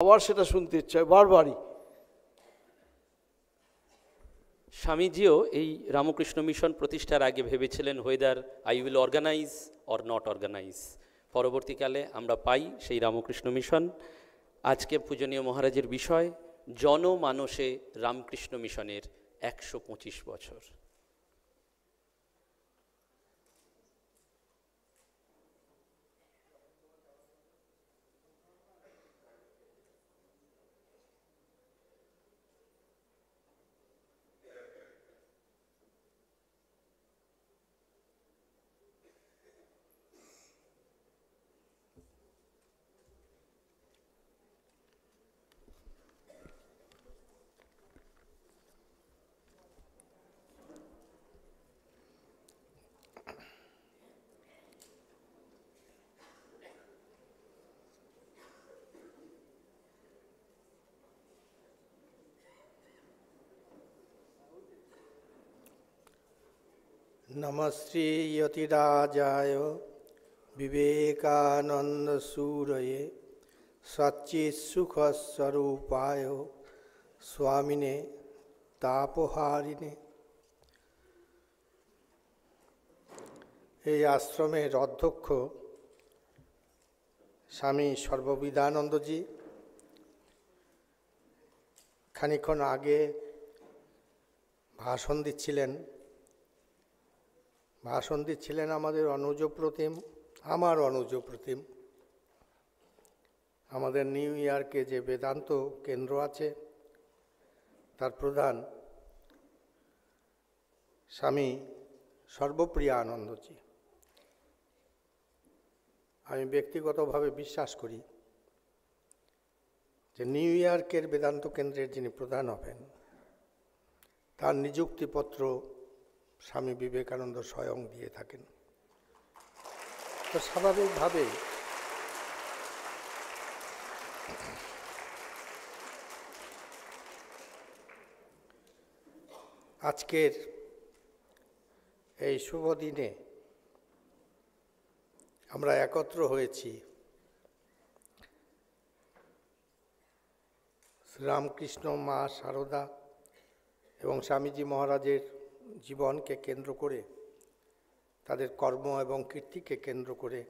আবার সেটা শুনতে ইচ্ছে হয় বারবারই। স্বামীজিও এই রামকৃষ্ণ মিশন প্রতিষ্ঠার আগে ভেবেছিলেন whether I will organise or not organise. পরবর্তীকালে আমরা পাই সেই রামকৃষ্ণ মিশন। আজকে পূজনীয় মহারাজের বিষয় জনমানসে রামকৃষ্ণ মিশনের 125 বছর। नमस्ते यतिराजाय विवेकानंद सूरये सच्चित्सुखस्वरूपाय स्वामिने तापहारिणे। এই আশ্রমের অধ্যক্ষ স্বামী সর্ববিধানন্দজি খানিকক্ষণ আগে ভাষণ দিচ্ছিলেন আমাদের অনুজ প্রতিম, আমার অনুজ প্রতিম। আমাদের নিউ ইয়র্কে যে বেদান্ত কেন্দ্র আছে তার প্রধান স্বামী সর্বপ্রিয়ানন্দজি। আমি ব্যক্তিগতভাবে বিশ্বাস করি যে নিউ ইয়র্কের বেদান্ত কেন্দ্রের যিনি প্রধান হবেন তার নিযুক্তিপত্র স্বামী বিবেকানন্দ স্বয়ং দিয়ে থাকেন। তো স্বাভাবিকভাবে আজকের এই শুভ দিনে আমরা একত্র হয়েছি শ্রীরামকৃষ্ণ মা সারদা এবং স্বামীজি মহারাজের জীবনকে কেন্দ্র করে, তাদের কর্ম এবং কীর্তিকে কেন্দ্র করে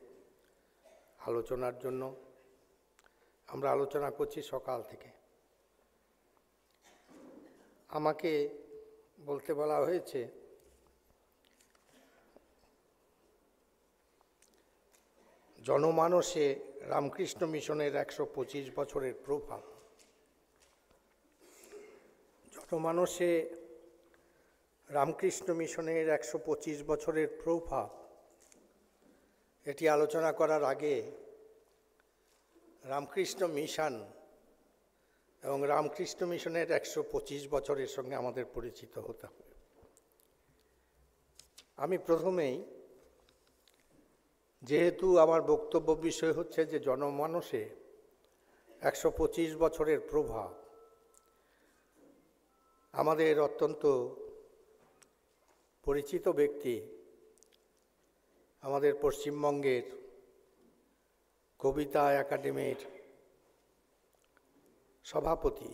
আলোচনার জন্য। আমরা আলোচনা করছি সকাল থেকে। আমাকে বলতে বলা হয়েছে জনমানসে রামকৃষ্ণ মিশনের 125 বছরের প্রভাব। জনমানসে রামকৃষ্ণ মিশনের 125 বছরের প্রভাব, এটি আলোচনা করার আগে রামকৃষ্ণ মিশন এবং রামকৃষ্ণ মিশনের 125 বছরের সঙ্গে আমাদের পরিচিত হতে হবে। আমি প্রথমেই, যেহেতু আমার বক্তব্য বিষয় হচ্ছে যে জনমানসে 125 বছরের প্রভাব, আমাদের অত্যন্ত পরিচিত ব্যক্তি, আমাদের পশ্চিমবঙ্গের কবিতা একাডেমির সভাপতি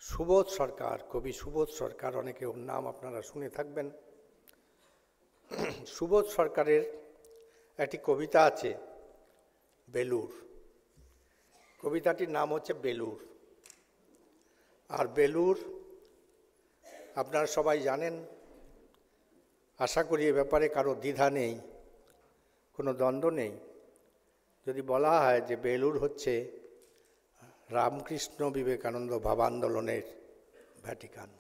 সুবোধ সরকার, কবি সুবোধ সরকার, অনেকে ওর নাম আপনারা শুনে থাকবেন। সুবোধ সরকারের একটি কবিতা আছে বেলুর। কবিতাটির নাম হচ্ছে বেলুর। আর বেলুর আপনারা সবাই জানেন, আশা করি এ ব্যাপারে কারো দ্বিধা নেই, কোনো দ্বন্দ্ব নেই। যদি বলা হয় যে বেলুর হচ্ছে রামকৃষ্ণ বিবেকানন্দ ভাবান্দোলনের ভ্যাটিকান,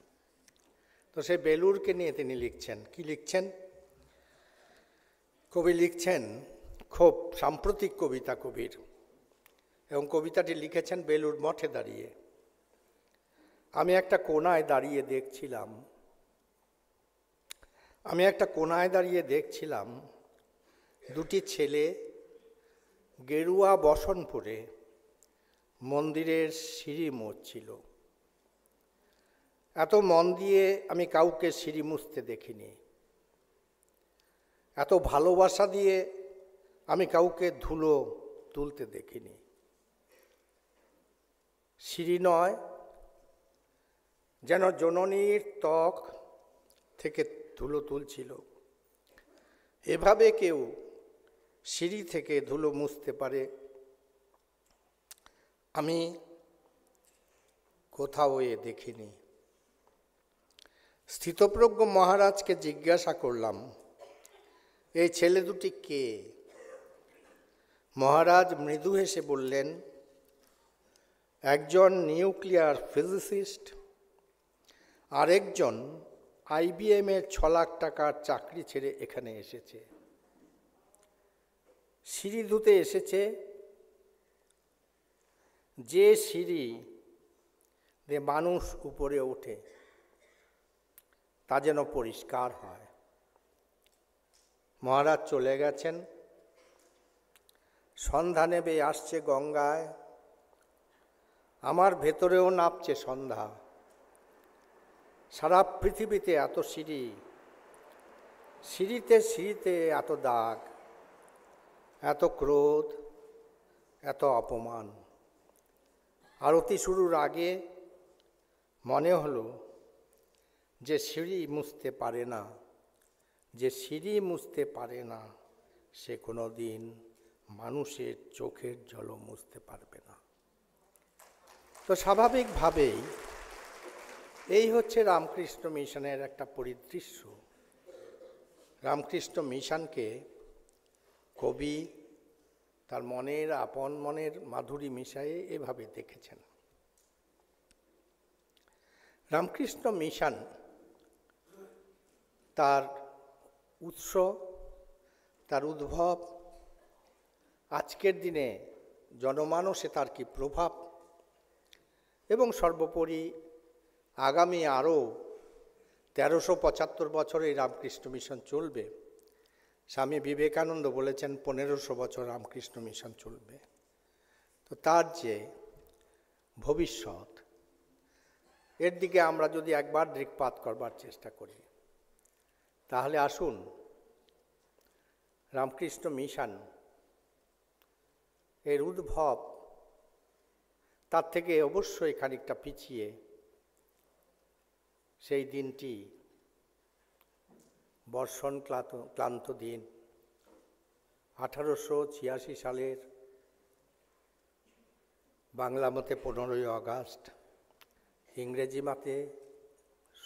তো সেই বেলুরকে নিয়ে তিনি লিখছেন। কি লিখছেন? কবি লিখছেন খুব সাম্প্রতিক কবিতা কবির, এবং কবিতাটি লিখেছেন বেলুর মঠে দাঁড়িয়ে। আমি একটা কোনায় দাঁড়িয়ে দেখছিলাম দুটি ছেলে গেরুয়া বসন পরে মন্দিরের সিঁড়ি মুছছিল। এত মন দিয়ে আমি কাউকে সিঁড়ি মুছতে দেখিনি, এত ভালোবাসা দিয়ে আমি কাউকে ধুলো তুলতে দেখিনি। সিঁড়ি নয়, যেন জননীর ত্বক থেকে ধুলো তুলছিল। এভাবে কেউ সিঁড়ি থেকে ধুলো মুছতে পারে আমি কোথাও এ দেখিনি। স্থিতপ্রজ্ঞ মহারাজকে জিজ্ঞাসা করলাম, এই ছেলে দুটি কে? মহারাজ মৃদু হেসে বললেন, একজন নিউক্লিয়ার ফিজিসিস্ট, আরেকজন IBM-এর 6 লাখ টাকার চাকরি ছেড়ে এখানে এসেছে। সিঁড়ি ধুতে এসেছে, যে সিঁড়ি দিয়ে মানুষ উপরে ওঠে তা যেন পরিষ্কার হয়। মহারাজ চলে গেছেন। সন্ধ্যা নেবে আসছে গঙ্গায়, আমার ভেতরেও নামছে সন্ধ্যা। সারা পৃথিবীতে এত সিঁড়ি, সিঁড়িতে সিঁড়িতে এত দাগ, এত ক্রোধ, এত অপমান। আরতি শুরুর আগে মনে হলো যে সিঁড়ি মুছতে পারে না, যে সিঁড়ি মুছতে পারে না, সে কোনো দিন মানুষের চোখের জলও মুছতে পারবে না। তো স্বাভাবিকভাবেই এই হচ্ছে রামকৃষ্ণ মিশনের একটা পরিদৃশ্য। রামকৃষ্ণ মিশনকে কবি তার মনের আপন মনের মাধুরী মিশায়ে এভাবে দেখেছেন। রামকৃষ্ণ মিশন তার উৎস, তার উদ্ভব, আজকের দিনে জনমানসে তার কি প্রভাব, এবং সর্বোপরি আগামী আরও 1375 বছর এই রামকৃষ্ণ মিশন চলবে। স্বামী বিবেকানন্দ বলেছেন 1500 বছর রামকৃষ্ণ মিশন চলবে। তো তার যে ভবিষ্যৎ, এর দিকে আমরা যদি একবার দৃকপাত করবার চেষ্টা করি, তাহলে আসুন রামকৃষ্ণ মিশন এর উদ্ভব তার থেকে অবশ্যই খানিকটা পিছিয়ে সেই দিনটি বর্ষণ ক্লান্ত দিন 1886 সালের বাংলা মতে 15ই আগস্ট, ইংরেজি মতে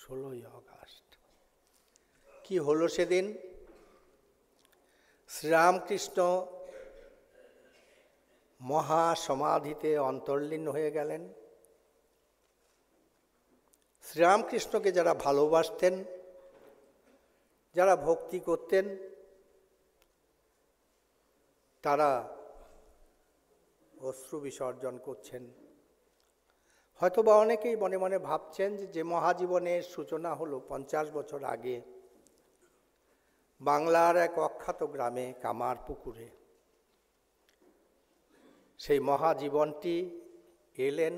16ই আগস্ট। কি হলো সেদিন? শ্রীরামকৃষ্ণ মহাসমাধিতে অন্তর্লীন হয়ে গেলেন। শ্রীরামকৃষ্ণকে যারা ভালোবাসতেন, যারা ভক্তি করতেন, তারা অশ্রু বিসর্জন করছেন। হয়তোবা অনেকেই মনে মনে ভাবছেন যে মহাজীবনের সূচনা হলো 50 বছর আগে বাংলার এক অখ্যাত গ্রামে কামারপুকুরে। সেই মহাজীবনটি এলেন,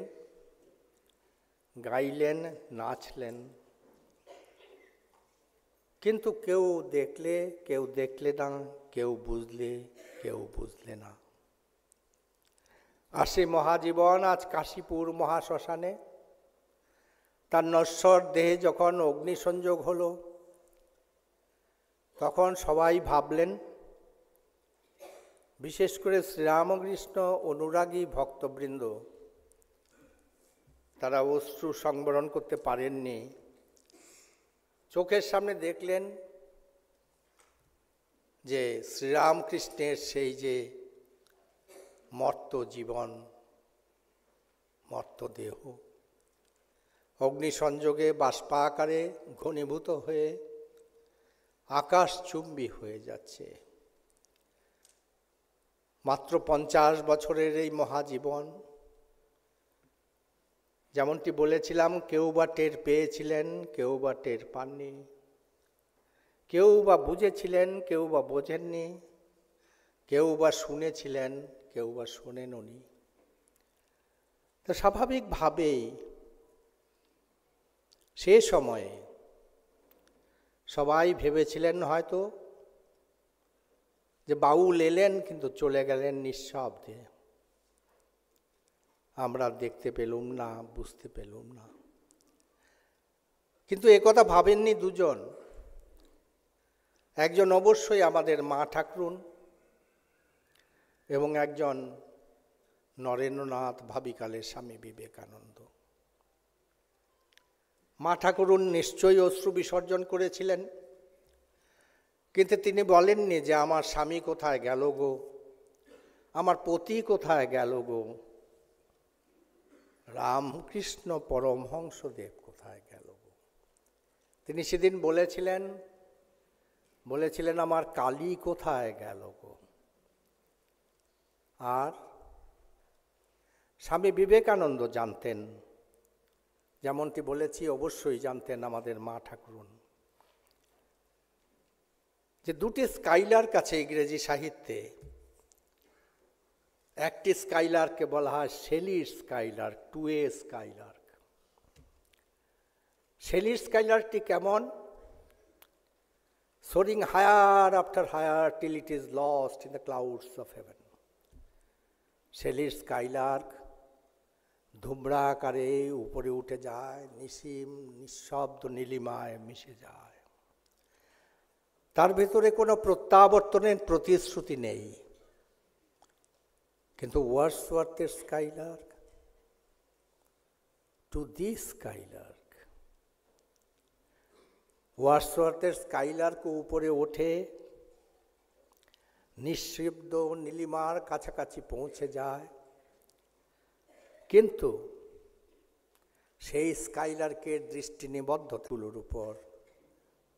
গাইলেন, নাচলেন, কিন্তু কেউ দেখলে কেউ দেখলে না, কেউ বুঝলে কেউ বুঝলে না। আর সেই মহাজীবন আজ কাশীপুর মহাশ্মশানে তার নশ্বর দেহে যখন অগ্নিসংযোগ হলো, তখন সবাই ভাবলেন, বিশেষ করে শ্রীরামকৃষ্ণ অনুরাগী ভক্তবৃন্দ, তারা অশ্রু সংবরণ করতে পারেননি। চোখের সামনে দেখলেন যে শ্রীরামকৃষ্ণের সেই যে মর্ত জীবন, মর্ত দেহ অগ্নিসংযোগে বাষ্পাকারে ঘনীভূত হয়ে আকাশচুম্বী হয়ে যাচ্ছে। মাত্র 50 বছরের এই মহাজীবন, যেমনটি বলেছিলাম, কেউ বা টের পেয়েছিলেন, কেউ বা টের পাননি, কেউ বা বুঝেছিলেন, কেউ বা বোঝেননি, কেউ বা শুনেছিলেন, কেউ বা শোনেননি। তো স্বাভাবিকভাবেই সে সময়ে সবাই ভেবেছিলেন হয়তো যে বাউল এলেন কিন্তু চলে গেলেন নিঃশব্দে। আমরা দেখতে পেলুম না, বুঝতে পেলুম না। কিন্তু একথা ভাবেননি দুজন। একজন অবশ্যই আমাদের মা ঠাকুরুন এবং একজন নরেন্দ্রনাথ ভাবিকালের স্বামী বিবেকানন্দ। মা ঠাকুরুন নিশ্চয়ই অশ্রু বিসর্জন করেছিলেন, কিন্তু তিনি বলেননি যে আমার স্বামী কোথায় গেল গো, আমার পতি কোথায় গেল গো, রামকৃষ্ণ পরমহংসদেব কোথায় গেল গো। তিনি সেদিন বলেছিলেন আমার কালী কোথায় গেল গো। আর স্বামী বিবেকানন্দ জানতেন, যেমনটি বলেছি অবশ্যই জানতেন আমাদের মা ঠাকুরুন, যে দুটি স্কাইলার্ক আছে ইংরেজি সাহিত্যে। একটি স্কাইলার্ককে বলা হয় শেলির স্কাইলার্ক, টু-ওয়ে স্কাইলার্ক। শেলির স্কাইলার্কটি কেমন? Soaring higher after higher till it is lost in the clouds of heaven. শেলির স্কাইলার্ক ধুমরা আকারে উপরে উঠে যায়, নিসীম নিঃশব্দ নীলিমায় মিশে যায়। তার ভেতরে কোনো প্রত্যাবর্তনের প্রতিশ্রুতি নেই। কিন্তু ওয়ার্ডসওয়ার্থের স্কাইলার্ক, টু দি স্কাইলার্ক, ওয়ার্ডসওয়ার্থের স্কাইলার্ক উপরে ওঠে, নিঃশব্দ নীলিমার কাছাকাছি পৌঁছে যায়, কিন্তু সেই স্কাইলার্কের দৃষ্টি নিবদ্ধ তুলোর উপর,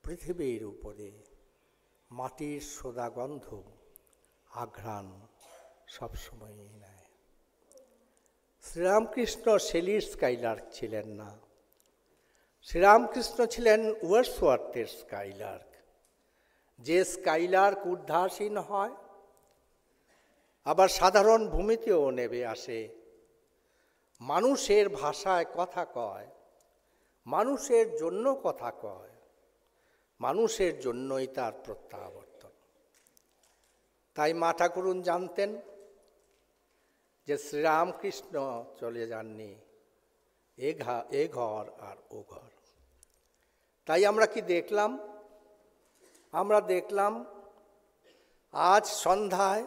পৃথিবীর উপরে মাটির সোদা গন্ধ আঘ্রাণ সবসময়ই নেয়। শ্রীরামকৃষ্ণ শেলির স্কাইলার্ক ছিলেন না, শ্রীরামকৃষ্ণ ছিলেন ওয়ার্ডসওয়ার্থের স্কাইলার্ক। যে স্কাইলার্ক ঊর্ধ্বাসীন হয়, আবার সাধারণ ভূমিতেও নেমে আসে, মানুষের ভাষায় কথা কয়, মানুষের জন্য কথা কয়, মানুষের জন্যই তার প্রত্যাবর্তন। তাই মা ঠাকুরুন জানতেন যে শ্রীরামকৃষ্ণ চলে যাননি এ ঘর আর ও ঘর। তাই আমরা কি দেখলাম? আমরা দেখলাম আজ সন্ধ্যায়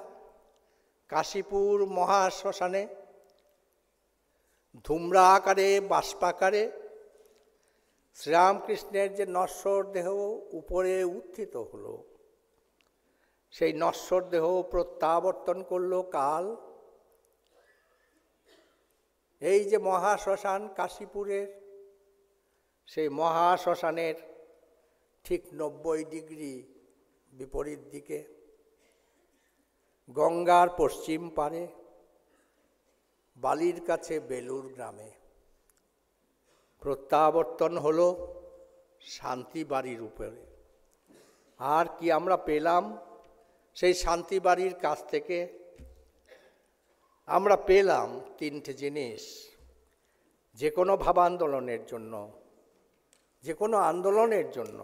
কাশীপুর মহাশ্মশানে ধূম্রা আকারে বাষ্পাকারে শ্রীরামকৃষ্ণের যে নশ্বর দেহ উপরে উত্থিত হলো, সেই নশ্বর দেহ প্রত্যাবর্তন করল কাল। এই যে মহাশ্মশান কাশীপুরের, সেই মহাশ্মশানের ঠিক 90 ডিগ্রি বিপরীত দিকে গঙ্গার পশ্চিম পারে বালির কাছে বেলুর গ্রামে প্রত্যাবর্তন হলো শান্তি বাড়ির উপরে। আর কি আমরা পেলাম সেই শান্তি বাড়ির কাছ থেকে? আমরা পেলাম তিনটে জিনিস। যে কোনো ভাবান্দোলনের জন্য, যে কোনো আন্দোলনের জন্য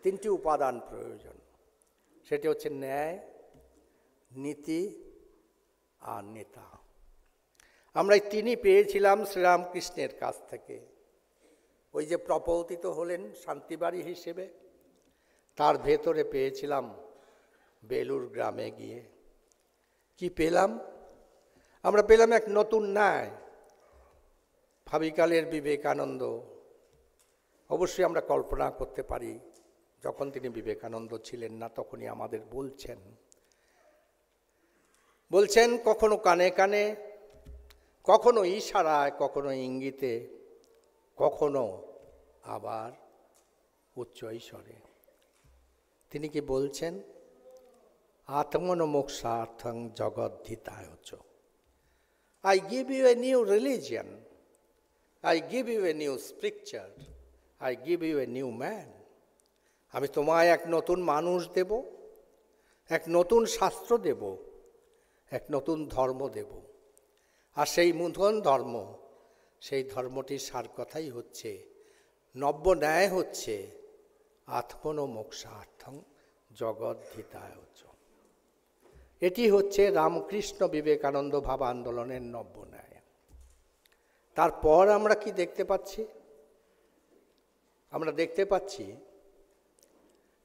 তিনটি উপাদান প্রয়োজন। সেটি হচ্ছে ন্যায়, নীতি আর নেতা। আমরা এই তিনই পেয়েছিলাম শ্রীরামকৃষ্ণের কাছ থেকে। ওই যে প্রপৌতিত হলেন শান্তিবাড়ি হিসেবে, তার ভেতরে পেয়েছিলাম বেলুর গ্রামে গিয়ে। কি পেলাম? আমরা পেলাম এক নতুন ন্যায়। ভাবিকালের বিবেকানন্দ, অবশ্যই আমরা কল্পনা করতে পারি যখন তিনি বিবেকানন্দ ছিলেন না তখনই আমাদের বলছেন কখনো কানে কানে, কখনো ইশারায়, কখনো ইঙ্গিতে, কখনো আবার উচ্চ ঈশ্বরে। তিনি কি বলছেন? আত্মনমোক্ষার্থং জগদ্ধিতায়চ। I give you a new religion. I give you a new scripture. I give you a new man. আমি তোমায় এক নতুন মানুষ দেব, এক নতুন শাস্ত্র দেব, এক নতুন ধর্ম দেব। আর সেই নূতন ধর্ম, সেই ধর্মটির সার কথাই হচ্ছে, নব্য ন্যায় হচ্ছে আত্মনমোক্ষার্থং জগদ্ধিতায়চ। এটি হচ্ছে রামকৃষ্ণ বিবেকানন্দ ভাব আন্দোলনের নব্য ন্যায়। তারপর আমরা কি দেখতে পাচ্ছি? আমরা দেখতে পাচ্ছি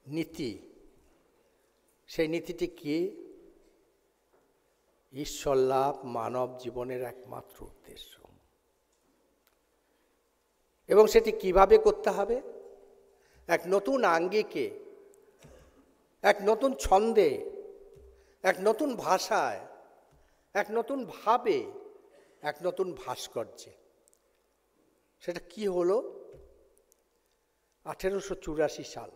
নীতি। সেই নীতিটি কি? ঈশ্বর লাভ মানব জীবনের একমাত্র উদ্দেশ্য। এবং সেটি কিভাবে করতে হবে? এক নতুন আঙ্গিকে, এক নতুন ছন্দে, এক নতুন ভাষায়, এক নতুন ভাবে, এক নতুন ভাস্কর্যে। সেটা কি হলো? 1884 সাল।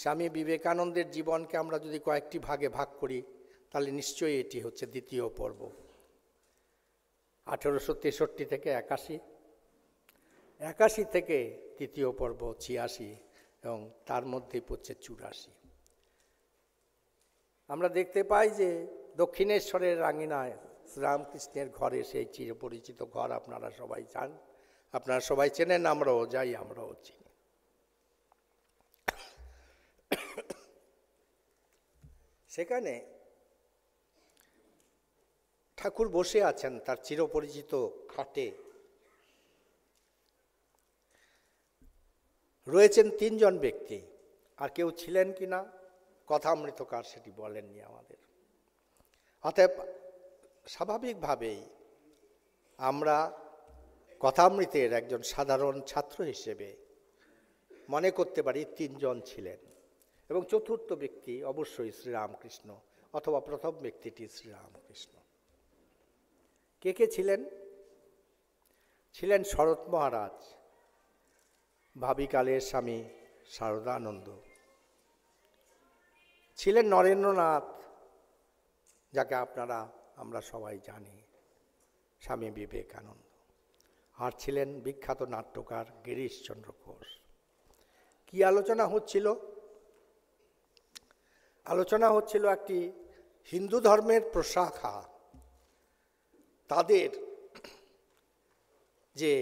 স্বামী বিবেকানন্দের জীবনকে আমরা যদি কয়েকটি ভাগে ভাগ করি তাহলে নিশ্চয়ই এটি হচ্ছে দ্বিতীয় পর্ব। 1863 থেকে 81, 81 থেকে তৃতীয় পর্ব 86, এবং তার মধ্যেই পড়ছে 84। আমরা দেখতে পাই যে দক্ষিণেশ্বরের রাঙিনায় শ্রীরামকৃষ্ণের ঘরে, সেই চিরপরিচিত ঘর আপনারা সবাই যান, আপনারা সবাই চেনেন, আমরাও যাই, আমরাও চিনি। সেখানে ঠাকুর বসে আছেন তার চিরপরিচিত খাটে। রয়েছেন 3 জন ব্যক্তি, আর কেউ ছিলেন কি না কথামৃতকার সেটি বলেননি আমাদের। অতএব স্বাভাবিকভাবেই আমরা কথামৃতের একজন সাধারণ ছাত্র হিসেবে মনে করতে পারি 3 জন ছিলেন, এবং চতুর্থ ব্যক্তি অবশ্যই শ্রীরামকৃষ্ণ, অথবা প্রথম ব্যক্তিটি শ্রীরামকৃষ্ণ। কে কে ছিলেন? ছিলেন শরৎ মহারাজ, ভাবিকালের স্বামী শারদানন্দ, ছিলেন নরেন্দ্রনাথ, যাকে আমরা সবাই জানি, স্বামী বিবেকানন্দ, আর ছিলেন বিখ্যাত নাট্যকার গিরিশচন্দ্র ঘোষ। কি আলোচনা হচ্ছিল? আলোচনা হচ্ছিল একটি হিন্দু ধর্মের প্রশাখা, তাদের যে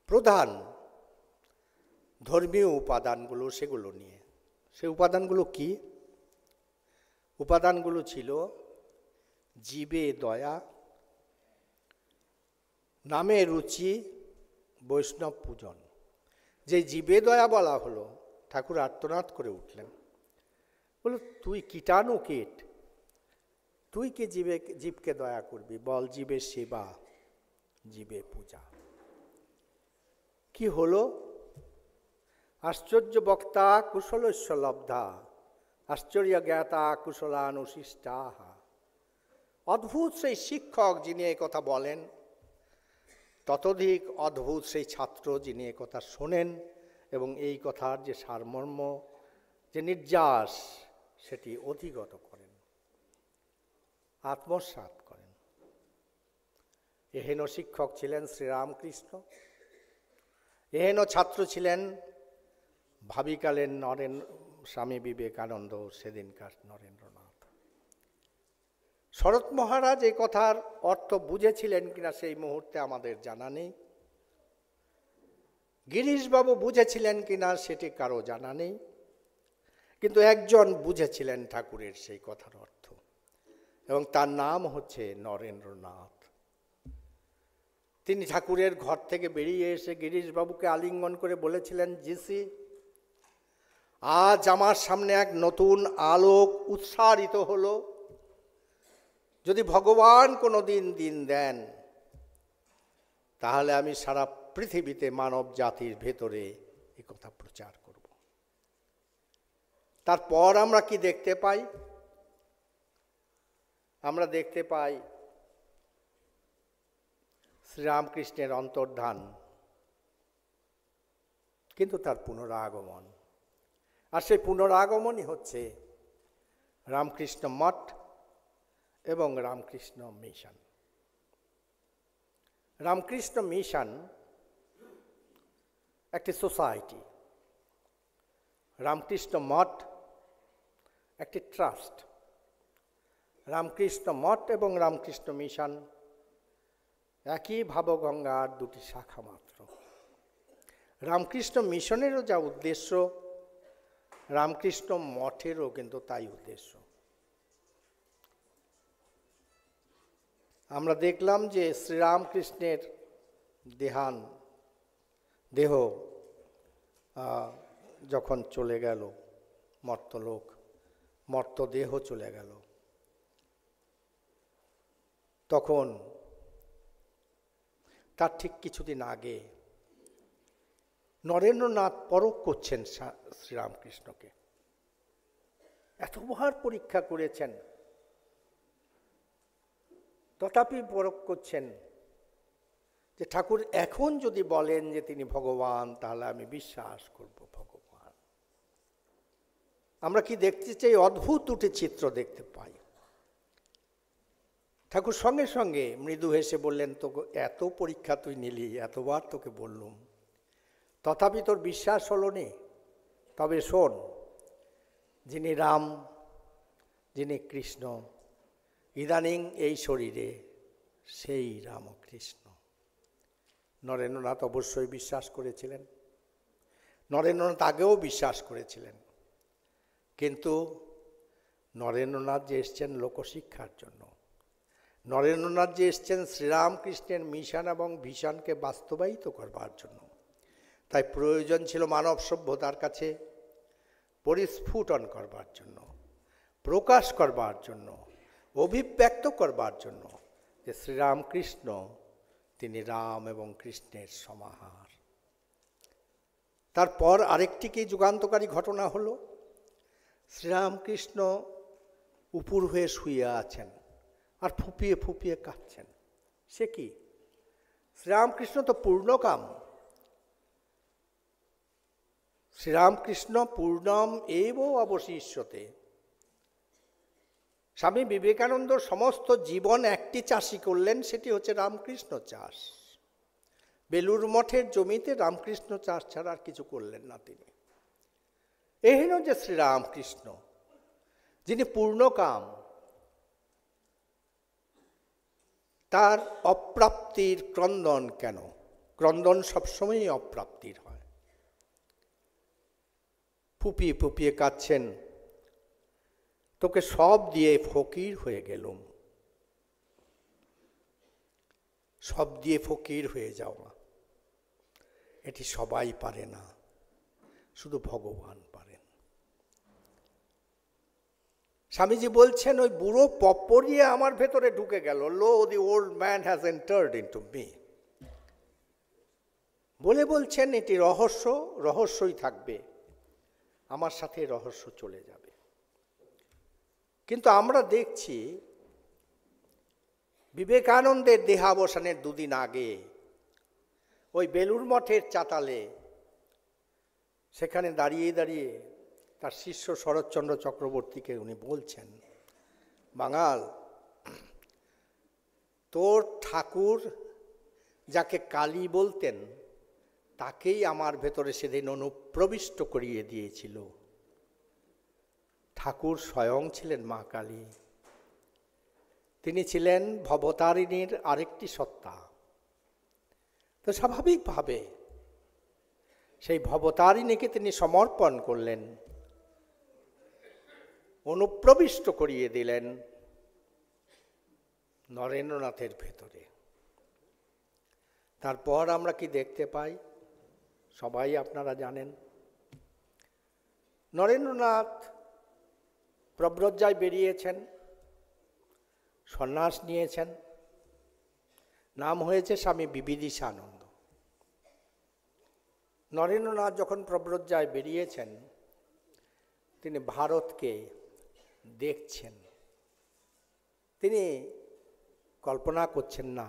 প্রধান ধর্মীয় উপাদানগুলো সেগুলো নিয়ে। সে উপাদানগুলো কি? উপাদানগুলো ছিল জীবে দয়া, নামে রুচি, বৈষ্ণব পূজন। যে জীবে দয়া বলা হলো, ঠাকুর আর্তনাদ করে উঠলেন, বলো তুই কীটাণু কীট, তুই কি জীবকে দয়া করবি? বল জীবে সেবা, জীবে পূজা। কি হলো? আশ্চর্য বক্তা কুশলস্য লব্ধা, আশ্চর্য জ্ঞাতা কুশলানুশিষ্টাহা। অদ্ভুত সেই শিক্ষক যিনি এই কথা বলেন, ততোধিক অদ্ভুত সেই ছাত্র যিনি এই কথা শোনেন এবং এই কথার যে সারমর্ম, যে নির্যাস, সেটি অধিগত করেন, আত্মসাৎ করেন। এহেন শিক্ষক ছিলেন শ্রীরামকৃষ্ণ, এহেন ছাত্র ছিলেন ভাবিকালের স্বামী বিবেকানন্দ, সেদিনকার নরেন্দ্রনাথ। শরৎ মহারাজ এই কথার অর্থ বুঝেছিলেন কিনা সেই মুহূর্তে আমাদের জানা নেই। গিরিশবাবু বুঝেছিলেন কিনা সেটি কারো জানা নেই, কিন্তু একজন বুঝেছিলেন ঠাকুরের সেই কথার অর্থ, এবং তার নাম হচ্ছে নরেন্দ্রনাথ। তিনি ঠাকুরের ঘর থেকে বেরিয়ে এসে গিরিশবাবুকে আলিঙ্গন করে বলেছিলেন, জিসি, আজ আমার সামনে এক নতুন আলোক উৎসারিত হলো। যদি ভগবান কোনো দিন দেন, তাহলে আমি সারা পৃথিবীতে মানব জাতির ভেতরে এই কথা প্রচার করব। তারপর আমরা কি দেখতে পাই? আমরা দেখতে পাই শ্রীরামকৃষ্ণের অন্তর্ধান, কিন্তু তার পুনরাগমন। আর সেই পুনরাগমনই হচ্ছে রামকৃষ্ণ মঠ এবং রামকৃষ্ণ মিশন। রামকৃষ্ণ মিশন একটি সোসাইটি, রামকৃষ্ণ মঠ একটি ট্রাস্ট। রামকৃষ্ণ মঠ এবং রামকৃষ্ণ মিশন একই ভাবগঙ্গার 2টি শাখা মাত্র। রামকৃষ্ণ মিশনেরও যা উদ্দেশ্য, রামকৃষ্ণ মঠেরও কিন্তু তাই উদ্দেশ্য। আমরা দেখলাম যে শ্রীরামকৃষ্ণের দেহ যখন চলে গেল, মর্তদেহ চলে গেল, তখন তার ঠিক কিছুদিন আগে নরেন্দ্রনাথ পরখ করছেন শ্রীরামকৃষ্ণকে। এতবার পরীক্ষা করেছেন, তথাপি পরখ করছেন যে ঠাকুর এখন যদি বলেন যে তিনি ভগবান, তাহলে আমি বিশ্বাস করব ভগবান। আমরা কি দেখতে চাই? অদ্ভুত দুটি চিত্র দেখতে পাই। ঠাকুর সঙ্গে সঙ্গে মৃদু হেসে বললেন, তোকে এত পরীক্ষা তুই নিলি, এতবার তোকে বললুম, তথাপি তোর বিশ্বাস হলো নি? তবে শোন, যিনি রাম, যিনি কৃষ্ণ, ইদানিং এই শরীরে সেই রামকৃষ্ণ। নরেন্দ্রনাথ অবশ্যই বিশ্বাস করেছিলেন, নরেন্দ্রনাথ আগেও বিশ্বাস করেছিলেন, কিন্তু নরেন্দ্রনাথ যে এসছেন লোকশিক্ষার জন্য, নরেন্দ্রনাথ যে এসছেন শ্রীরামকৃষ্ণের মিশন এবং ভিশনকে বাস্তবায়িত করবার জন্য, তাই প্রয়োজন ছিল মানব সভ্যতার কাছে পরিস্ফুটন করবার জন্য, প্রকাশ করবার জন্য, অভিব্যক্ত করবার জন্য যে শ্রীরামকৃষ্ণ তিনি রাম এবং কৃষ্ণের সমাহার। তারপর আরেকটি কি যুগান্তকারী ঘটনা হলো, শ্রীরামকৃষ্ণ উপুর হয়ে শুয়ে আছেন আর ফুপিয়ে ফুপিয়ে কাঁদছেন। সে কি? শ্রীরামকৃষ্ণ তো পূর্ণকাম, শ্রীরামকৃষ্ণ পূর্ণম এব অবশিষ্যতে। স্বামী বিবেকানন্দ সমস্ত জীবন একটি চাষই করলেন, সেটি হচ্ছে রামকৃষ্ণ চাষ। বেলুর মঠের জমিতে রামকৃষ্ণ চাষ ছাড়া আর কিছু করলেন না তিনি। এহেন যে শ্রীরামকৃষ্ণ যিনি পূর্ণকাম, তার অপ্রাপ্তির ক্রন্দন কেন? ক্রন্দন সবসময়ই অপ্রাপ্তির হয়। ফুপিয়ে ফুপিয়ে কাঁদছেন, তোকে সব দিয়ে ফকির হয়ে গেলুম। সব দিয়ে ফকির হয়ে যাওয়া এটি সবাই পারে না, শুধু ভগবান পারেন। স্বামীজি বলছেন, ওই বুড়ো পপরিয়ে আমার ভেতরে ঢুকে গেল। Lo the old man has entered into me বলে বলছেন, এটি রহস্য, রহস্যই থাকবে, আমার সাথে রহস্য চলে যাবে। কিন্তু আমরা দেখছি বিবেকানন্দের দেহাবসানের দুদিন আগে ওই বেলুর মঠের চাতালে সেখানে দাঁড়িয়ে দাঁড়িয়ে তার শিষ্য শরৎচন্দ্র চক্রবর্তীকে উনি বলছেন, বাঙাল, তোর ঠাকুর যাকে কালী বলতেন তাকেই আমার ভেতরে সেদিন অনুপ্রবিষ্ট করিয়ে দিয়েছিল। ঠাকুর স্বয়ং ছিলেন মা কালী, তিনি ছিলেন ভবতারিণীর আরেকটি সত্তা। তো স্বাভাবিকভাবে সেই ভবতারিণীকে তিনি সমর্পণ করলেন, অনুপ্রবিষ্ট করিয়ে দিলেন নরেন্দ্রনাথের ভেতরে। তারপর আমরা কি দেখতে পাই? সবাই আপনারা জানেন, নরেন্দ্রনাথ প্রব্রজ্জায় বেরিয়েছেন, সন্ন্যাস নিয়েছেন, নাম হয়েছে স্বামী বিবিদিশানন্দ। নরেন্দ্রনাথ যখন প্রব্রজ্জায় বেরিয়েছেন, তিনি ভারতকে দেখছেন। তিনি কল্পনা করছেন না,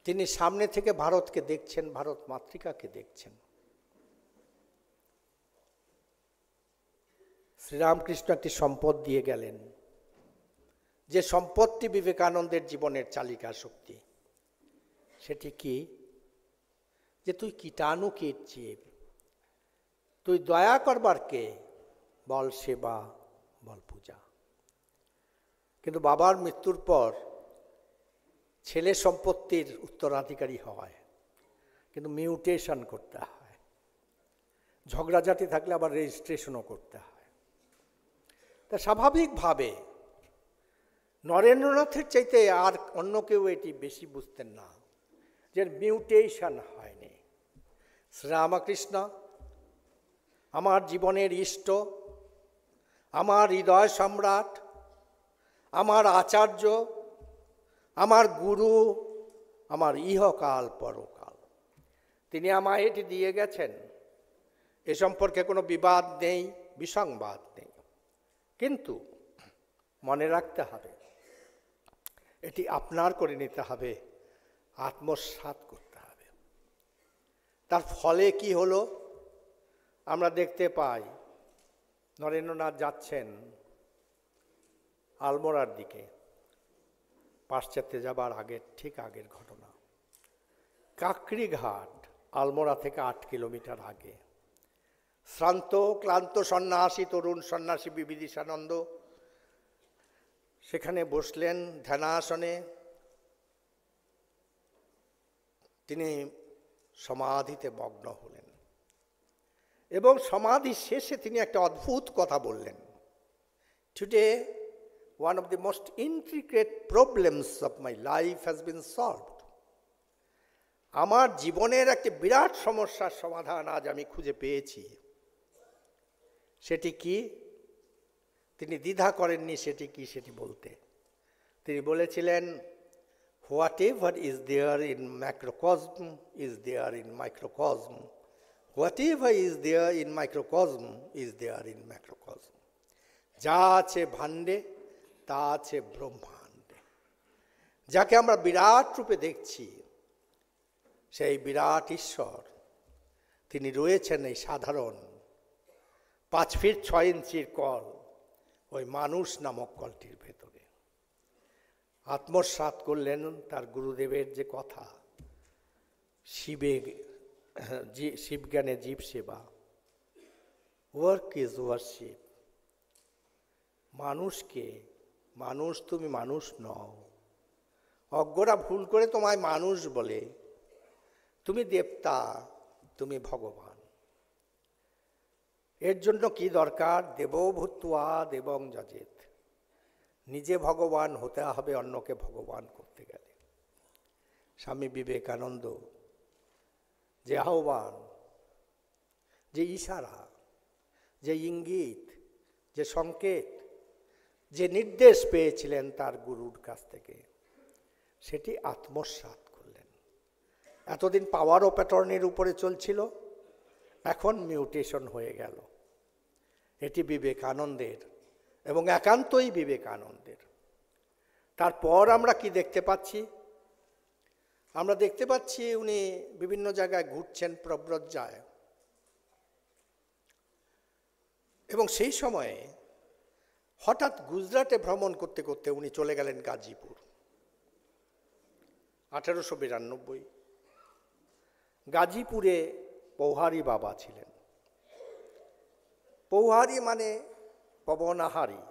তিনি সামনে থেকে ভারতকে দেখছেন, ভারত মাতৃকাকে দেখছেন। শ্রীরামকৃষ্ণ একটি সম্পদ দিয়ে গেলেন, যে সম্পদটি বিবেকানন্দের জীবনের চালিকা শক্তি। সেটি কি? যে তুই কীটাণু কীট জীব, তুই দয়া করবার কে? বল সেবা, বল পূজা। কিন্তু বাবার মৃত্যুর পর ছেলে সম্পত্তির উত্তরাধিকারী হয়, কিন্তু মিউটেশন করতে হয়, ঝগড়াঝাটি থাকলে আবার রেজিস্ট্রেশনও করতে হয়। তা স্বাভাবিকভাবে নরেন্দ্রনাথের চাইতে আর অন্য কেউ এটি বেশি বুঝতেন না যে মিউটেশন হয়নি। শ্রীরামকৃষ্ণ আমার জীবনের ইষ্ট, আমার হৃদয় সম্রাট, আমার আচার্য, আমার গুরু, আমার ইহকাল পরকাল, তিনি আমায় এটি দিয়ে গেছেন। এ সম্পর্কে কোনো বিবাদ নেই, বিসংবাদ নেই। কিন্তু মনে রাখতে হবে, এটি আপনার করে নিতে হবে, আত্মসাৎ করতে হবে। তার ফলে কি হলো আমরা দেখতে পাই, নরেন্দ্রনাথ যাচ্ছেন আলমোড়ার দিকে, পাশ্চাত্যে যাবার ঠিক আগের ঘটনা। কাকড়িঘাট আলমোড়া থেকে 8 কিলোমিটার আগে। শ্রান্ত ক্লান্ত সন্ন্যাসী, তরুণ সন্ন্যাসী বিবিদিশানন্দ সেখানে বসলেন ধ্যানাসনে। তিনি সমাধিতে মগ্ন হলেন এবং সমাধি শেষে তিনি একটা অদ্ভুত কথা বললেন। Today one of the most intricate problems of my life has been solved. আমার জীবনের একটি বিরাট সমস্যার সমাধান আজ আমি খুঁজে পেয়েছি। সেটি কি? তিনি দ্বিধা করেননি সেটি কি সেটি বলতে। তিনি বলেছিলেন, whatever is there in macrocosm is there in microcosm. Whatever is there in microcosm is there in macrocosm. যা আছে ভাণ্ডে তা আছে ব্রহ্মাণ্ডে। যাকে আমরা বিরাট রূপে দেখছি, সেই বিরাট ঈশ্বর তিনি রয়েছেন এই সাধারণ 5 ফিট 6 ইঞ্চির কল, ওই মানুষ নামক কলটির ভেতরে। আত্মসাৎ করলেন তার গুরুদেবের যে কথা, শিবজ্ঞানে জীব সেবা, ওয়ার্ক ইজ ওয়ার্শিপ। মানুষকে, মানুষ তুমি মানুষ নও। অজ্ঞরা ভুল করে তোমায় মানুষ বলে, তুমি দেবতা, তুমি ভগবান। এর জন্য কি দরকার? দেবো ভূত্বা দেবং যজেত। নিজে ভগবান হতে হবে অন্যকে ভগবান করতে গেলে। স্বামী বিবেকানন্দ যে আহ্বান, যে ইশারা, যে ইঙ্গিত, যে সংকেত, যে নির্দেশ পেয়েছিলেন তার গুরুর কাছ থেকে, সেটি আত্মসাৎ করলেন। এতদিন পাওয়ার ও প্যাটার্নের উপরে চলছিল, এখন মিউটেশন হয়ে গেল। এটি বিবেকানন্দের এবং একান্তই বিবেকানন্দের। তারপর আমরা কি দেখতে পাচ্ছি? আমরা দেখতে পাচ্ছি উনি বিভিন্ন জায়গায় ঘুরছেন প্রব্রজ্জায়, এবং সেই সময়ে হঠাৎ গুজরাটে ভ্রমণ করতে করতে উনি চলে গেলেন গাজীপুর। 1892 গাজীপুরে পৌহারি বাবা ছিলেন। পৌহারি মানে পবনাহারি।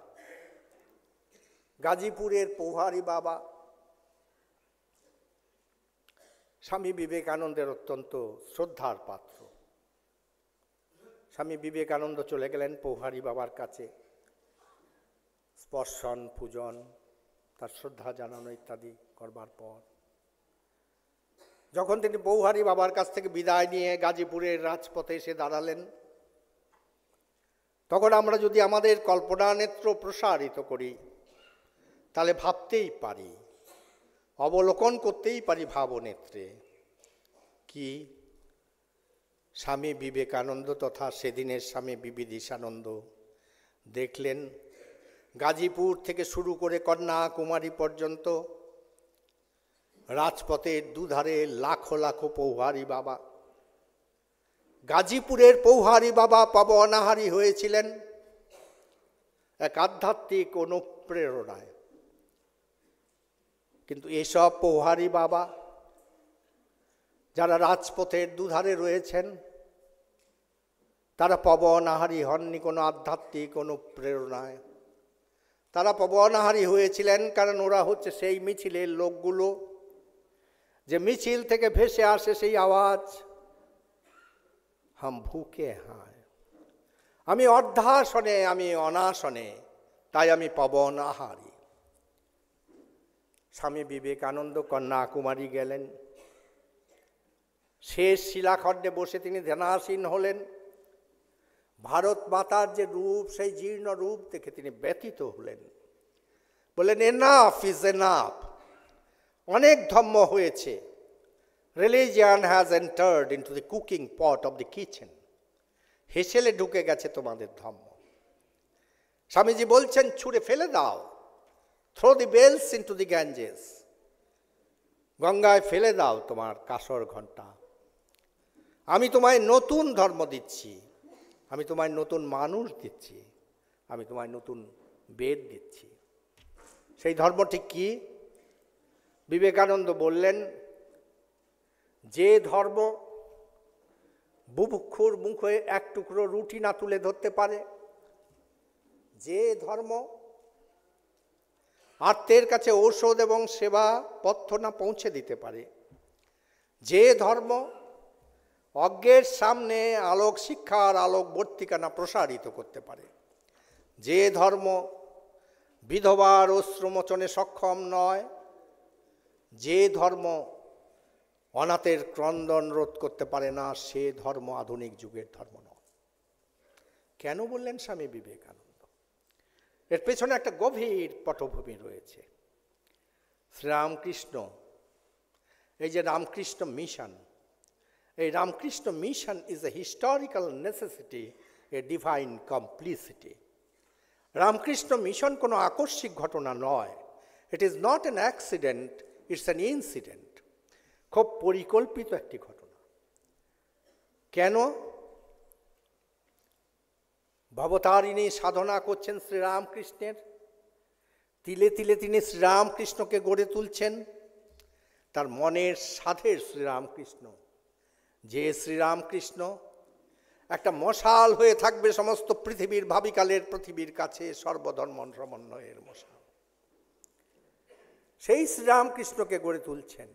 গাজীপুরের পৌহারি বাবা স্বামী বিবেকানন্দের অত্যন্ত শ্রদ্ধার পাত্র। স্বামী বিবেকানন্দ চলে গেলেন পৌহারি বাবার কাছে, স্পর্শন, পূজন, তার শ্রদ্ধা জানানো ইত্যাদি করবার পর যখন তিনি পৌহারি বাবার কাছ থেকে বিদায় নিয়ে গাজীপুরের রাজপথে এসে দাঁড়ালেন, তখন আমরা যদি আমাদের কল্পনা নেত্র প্রসারিত করি, তাহলে ভাবতেই পারি, অবলোকন করতেই পারি ভাবনেত্রে কি স্বামী বিবেকানন্দ তথা সেদিনের স্বামী বিবিদিশানন্দ দেখলেন গাজীপুর থেকে শুরু করে কন্যাকুমারী পর্যন্ত রাজপথের দুধারে লাখো লাখো পৌহারি বাবা। গাজীপুরের পৌহারি বাবা পবনাহারি হয়েছিলেন এক আধ্যাত্মিক অনুপ্রেরণায়। কিন্তু এসব পৌহারি বাবা যারা রাজপথের দুধারে রয়েছেন, তারা পবনাহারি হননি কোনো আধ্যাত্মিক অনুপ্রেরণায়। তারা পবনাহারি হয়েছিলেন কারণ ওরা হচ্ছে সেই মিছিলের লোকগুলো, যে মিছিল থেকে ভেসে আসে সেই আওয়াজ, হাম ভুকে হায়। আমি অর্ধাসনে, আমি অনাসনে, তাই আমি পবনাহারি। স্বামী বিবেকানন্দ কন্যাকুমারী গেলেন। শেষ শিলাখণ্ডে বসে তিনি ধ্যানাসীন হলেন। ভারত মাতার যে রূপ, সেই জীর্ণ রূপ দেখে তিনি ব্যথিত হলেন। বললেন, এনাফ ইজ এনাফ, অনেক ধর্ম হয়েছে। Religion has entered into the cooking pot of the kitchen. হেসেলে ঢুকে গেছে তোমাদের ধর্ম। স্বামীজি বলছেন, ছুঁড়ে ফেলে দাও, throw the bells into the Ganges. গঙ্গায় ফেলে দাও তোমার কাসর ঘণ্টা। আমি তোমায় নতুন ধর্ম দিচ্ছি, আমি তোমায় নতুন মানুষ দিচ্ছি, আমি তোমায় নতুন বেদ দিচ্ছি। সেই ধর্মটি কি? বিবেকানন্দ বললেন, যে ধর্ম বুভুক্ষুর মুখে এক টুকরো রুটি না তুলে ধরতে পারে, যে ধর্ম আত্মের কাছে ঔষধ এবং সেবা পথ্য না পৌঁছে দিতে পারে, যে ধর্ম অজ্ঞের সামনে আলোক শিক্ষার আলোক বর্তিকা না প্রসারিত করতে পারে, যে ধর্ম বিধবার অশ্রুমোচনে সক্ষম নয়, যে ধর্ম অনাথের ক্রন্দন রোধ করতে পারে না, সে ধর্ম আধুনিক যুগের ধর্ম নয়। কেন বললেন স্বামী বিবেকানন্দ? এর পেছনে একটা গভীর পটভূমি রয়েছে। শ্রীরামকৃষ্ণ, এই যে রামকৃষ্ণ মিশন, এই Ramakrishna mission is a historical necessity, A divine complicity. Ramakrishna mission কোনো আকস্মিক ঘটনা নয়। It is not an accident, it's an incident. খুব পরিকল্পিত একটি ঘটনা। কেন? ভবতারিণী সাধনা করছেন শ্রীরামকৃষ্ণের, তিলে তিলে তিনি শ্রীরামকৃষ্ণকে গড়ে তুলছেন। তার মনের সাধের শ্রীরামকৃষ্ণ, যে শ্রীরামকৃষ্ণ একটা মশাল হয়ে থাকবে সমস্ত পৃথিবীর ভাবিকালের পৃথিবীর কাছে, সর্বধর্ম সমন্বয়ের মশাল। সেই শ্রীরামকৃষ্ণকে গড়ে তুলছেন।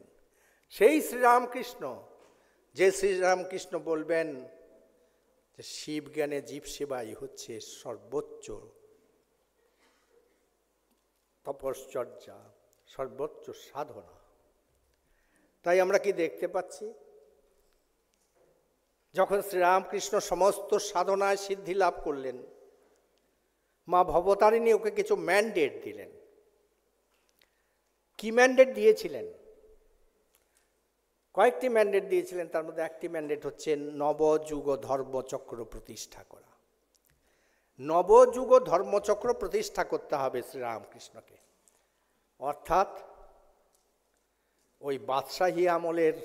সেই শ্রীরামকৃষ্ণ, যে শ্রীরামকৃষ্ণ বলবেন যে শিব জ্ঞানে জীব সেবাই হচ্ছে সর্বোচ্চ তপশ্চর্যা, সর্বোচ্চ সাধনা। তাই আমরা কি দেখতে পাচ্ছি? যখন শ্রীরামকৃষ্ণ সমস্ত সাধনায় সিদ্ধি লাভ করলেন, মা ভবতারিণী ওকে কিছু ম্যান্ডেট দিলেন। কি ম্যান্ডেট দিয়েছিলেন? কয়েকটি ম্যান্ডেট দিয়েছিলেন। তার মধ্যে একটি ম্যান্ডেট হচ্ছে নবযুগ ধর্মচক্র প্রতিষ্ঠা করা। নবযুগ ধর্মচক্র প্রতিষ্ঠা করতে হবে শ্রীরামকৃষ্ণকে। অর্থাৎ ওই বাদশাহী আমলের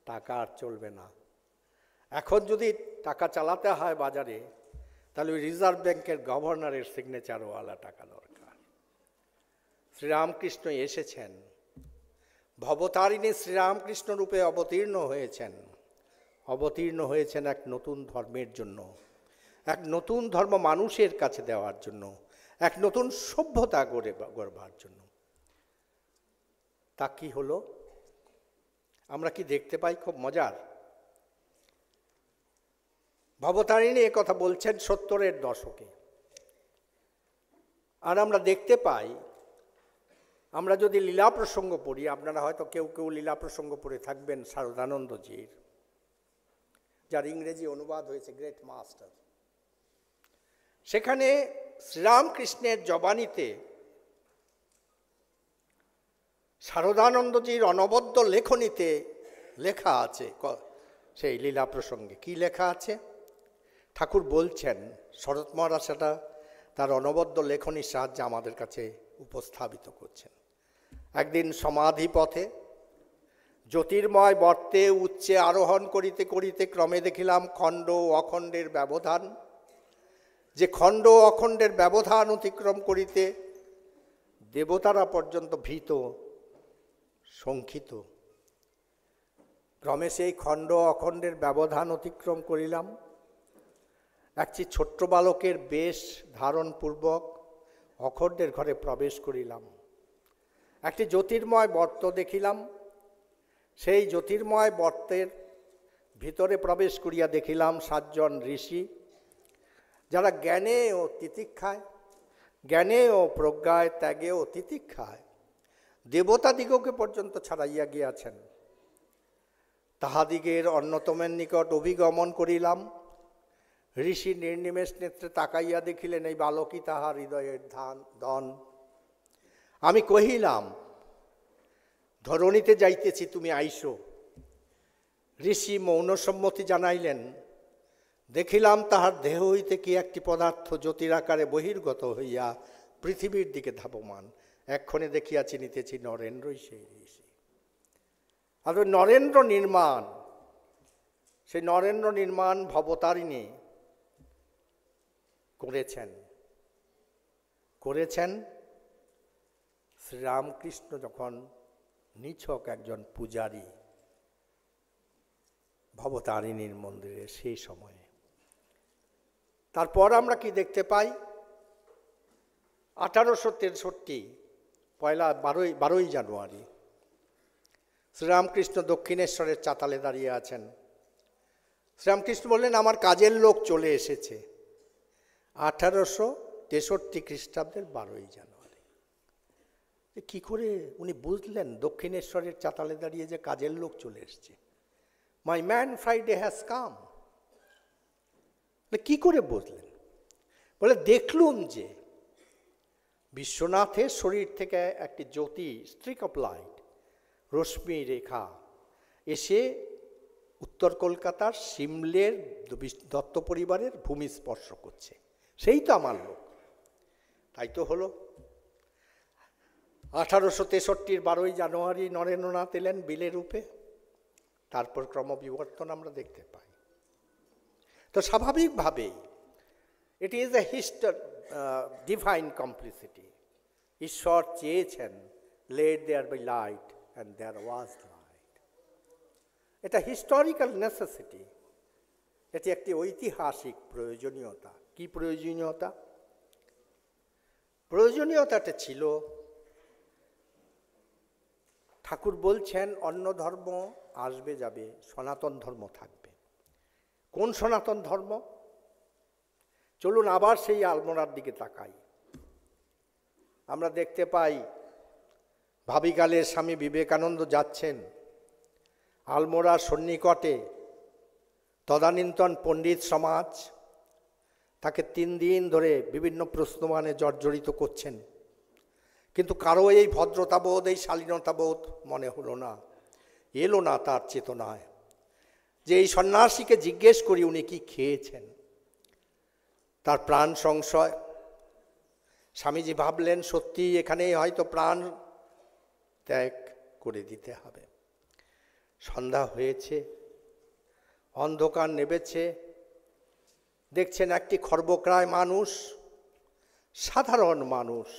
টাকা আর চলবে না। এখন যদি টাকা চালাতে হয় বাজারে, তাহলে ওই রিজার্ভ ব্যাংকের গভর্নরের সিগনেচারওয়ালা টাকা দরকার। শ্রীরামকৃষ্ণ এসেছেন, ভবতারিণী শ্রীরামকৃষ্ণ রূপে অবতীর্ণ হয়েছেন। অবতীর্ণ হয়েছেন এক নতুন ধর্মের জন্য, এক নতুন ধর্ম মানুষের কাছে দেওয়ার জন্য, এক নতুন সভ্যতা গড়বার জন্য। তা কি হলো? আমরা কি দেখতে পাই? খুব মজার। ভবতারিণী এ কথা বলছেন 70-এর দশকে। আর আমরা দেখতে পাই, আমরা যদি লীলা প্রসঙ্গ পড়ি, আপনারা হয়তো কেউ কেউ লীলা প্রসঙ্গ পড়ে থাকবেন শারদানন্দজির, যার ইংরেজি অনুবাদ হয়েছে গ্রেট মাস্টার। সেখানে শ্রীরামকৃষ্ণের জবানিতে শারদানন্দজির অনবদ্য লেখনীতে লেখা আছে। সেই লীলা প্রসঙ্গে কি লেখা আছে? ঠাকুর বলছেন, শরৎ মহারাজ সেটা তার অনবদ্য লেখনীর সাহায্যে আমাদের কাছে উপস্থাপিত করছেন। একদিন সমাধি পথে জ্যোতির্ময় বর্তে উচ্চে আরোহণ করিতে করিতে ক্রমে দেখিলাম খণ্ড ও অখণ্ডের ব্যবধান। যে খণ্ড ও অখণ্ডের ব্যবধান অতিক্রম করিতে দেবতারা পর্যন্ত ভীত, শঙ্কিত। ক্রমে সেই খণ্ড অখণ্ডের ব্যবধান অতিক্রম করিলাম। একটি ছোট্ট বালকের বেশ ধারণপূর্বক অখণ্ডের ঘরে প্রবেশ করিলাম। একটি জ্যোতির্ময় বর্ত দেখিলাম। সেই জ্যোতির্ময় বর্তের ভিতরে প্রবেশ করিয়া দেখিলাম 7 জন ঋষি, যারা জ্ঞানে ও তিতিক্ষায়, জ্ঞানে ও প্রজ্ঞায়, ত্যাগে ও তিতিক্ষায় দেবতাদিগকে পর্যন্ত ছাড়াইয়া গিয়াছেন। তাহাদিগের অন্যতমের নিকট অভিগমন করিলাম। ঋষি নির্নিমেষ নেত্রে তাকাইয়া দেখিলেন এই বালকই তাহার হৃদয়ের ধন। আমি কহিলাম, ধরণীতে যাইতেছি, তুমি আইসো। ঋষি মৌন সম্মতি জানাইলেন। দেখিলাম তাহার দেহ হইতে কি একটি পদার্থ জ্যোতির আকারে বহির্গত হইয়া পৃথিবীর দিকে ধাবমান। এক্ষণে দেখিয়া চিনিতেছি নরেন্দ্রই সেই ঋষি। আর ওই নরেন্দ্র নির্মাণ, সেই নরেন্দ্র নির্মাণ ভবতারিণী করেছেন শ্রীরামকৃষ্ণ যখন নিছক একজন পূজারী ভবতারিণীর মন্দিরে সেই সময়ে। তারপর আমরা কি দেখতে পাই, 1863 পয়লা 12ই জানুয়ারি শ্রীরামকৃষ্ণ দক্ষিণেশ্বরের চাতালে দাঁড়িয়ে আছেন। শ্রীরামকৃষ্ণ বললেন, আমার কাজের লোক চলে এসেছে। 1863 খ্রিস্টাব্দের 12ই জানুয়ারি। কি করে উনি বুঝলেন দক্ষিণেশ্বরের চাতালে দাঁড়িয়ে যে কাজের লোক চলে এসছে? My man Friday has come. কি করে বুঝলেন? বলে, দেখলুম যে বিশ্বনাথের শরীর থেকে একটি জ্যোতি, স্ট্রিক অফ লাইট, রশ্মি রেখা এসে উত্তর কলকাতার সিমলের দত্ত পরিবারের ভূমি স্পর্শ করছে। সেই তো আমার লোক। তাই তো হলো 1863 12ই জানুয়ারি নরেন্দ্রনাথ এলেন বিলে রূপে। তারপর ক্রমবিবর্তন আমরা দেখতে পাই। তো স্বাভাবিকভাবেই it is a divine complicity. ঈশ্বর চেয়েছেন, let there be light and there was light. এটা হিস্টোরিক্যাল নেসেসিটি, এটি একটি ঐতিহাসিক প্রয়োজনীয়তা। কি প্রয়োজনীয়তা? প্রয়োজনীয়তাটা ছিল, ঠাকুর বলছেন অন্য ধর্ম আসবে যাবে, সনাতন ধর্ম থাকবে। কোন সনাতন ধর্ম? চলুন আবার সেই আলমোড়ার দিকে তাকাই। আমরা দেখতে পাই ভাবিকালে স্বামী বিবেকানন্দ যাচ্ছেন আলমোড়ার সন্নিকটে। তদানীন্তন পণ্ডিত সমাজ তাকে 3 দিন ধরে বিভিন্ন প্রশ্নমানে জর্জরিত করছেন, কিন্তু কারো এই ভদ্রতাবোধ, এই শালীনতাবোধ মনে হলো না, এলো না তার চেতনায় যে এই সন্ন্যাসীকে জিজ্ঞেস করি উনি কি খেয়েছেন। তার প্রাণ সংশয়। স্বামীজি ভাবলেন সত্যি এখানেই হয়তো প্রাণ ত্যাগ করে দিতে হবে। সন্ধ্যা হয়েছে, অন্ধকার নেমেছে। দেখছেন একটি খর্বকায় মানুষ, সাধারণ মানুষ।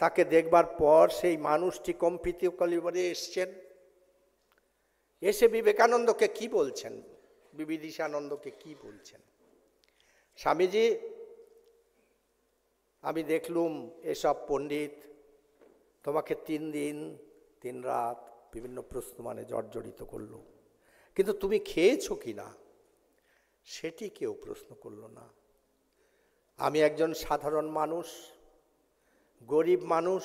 তাকে দেখবার পর সেই মানুষটি কম্পিত কলিবরে এসছেন। এসে বিবেকানন্দকে কি বলছেন, বিবিদিশানন্দকে কি বলছেন? স্বামীজি, আমি দেখলুম এসব পণ্ডিত তোমাকে 3 দিন 3 রাত বিভিন্ন প্রশ্নমানে জর্জরিত করল, কিন্তু তুমি খেয়েছো কি না সেটি কেউ প্রশ্ন করল না। আমি একজন সাধারণ মানুষ, গরিব মানুষ।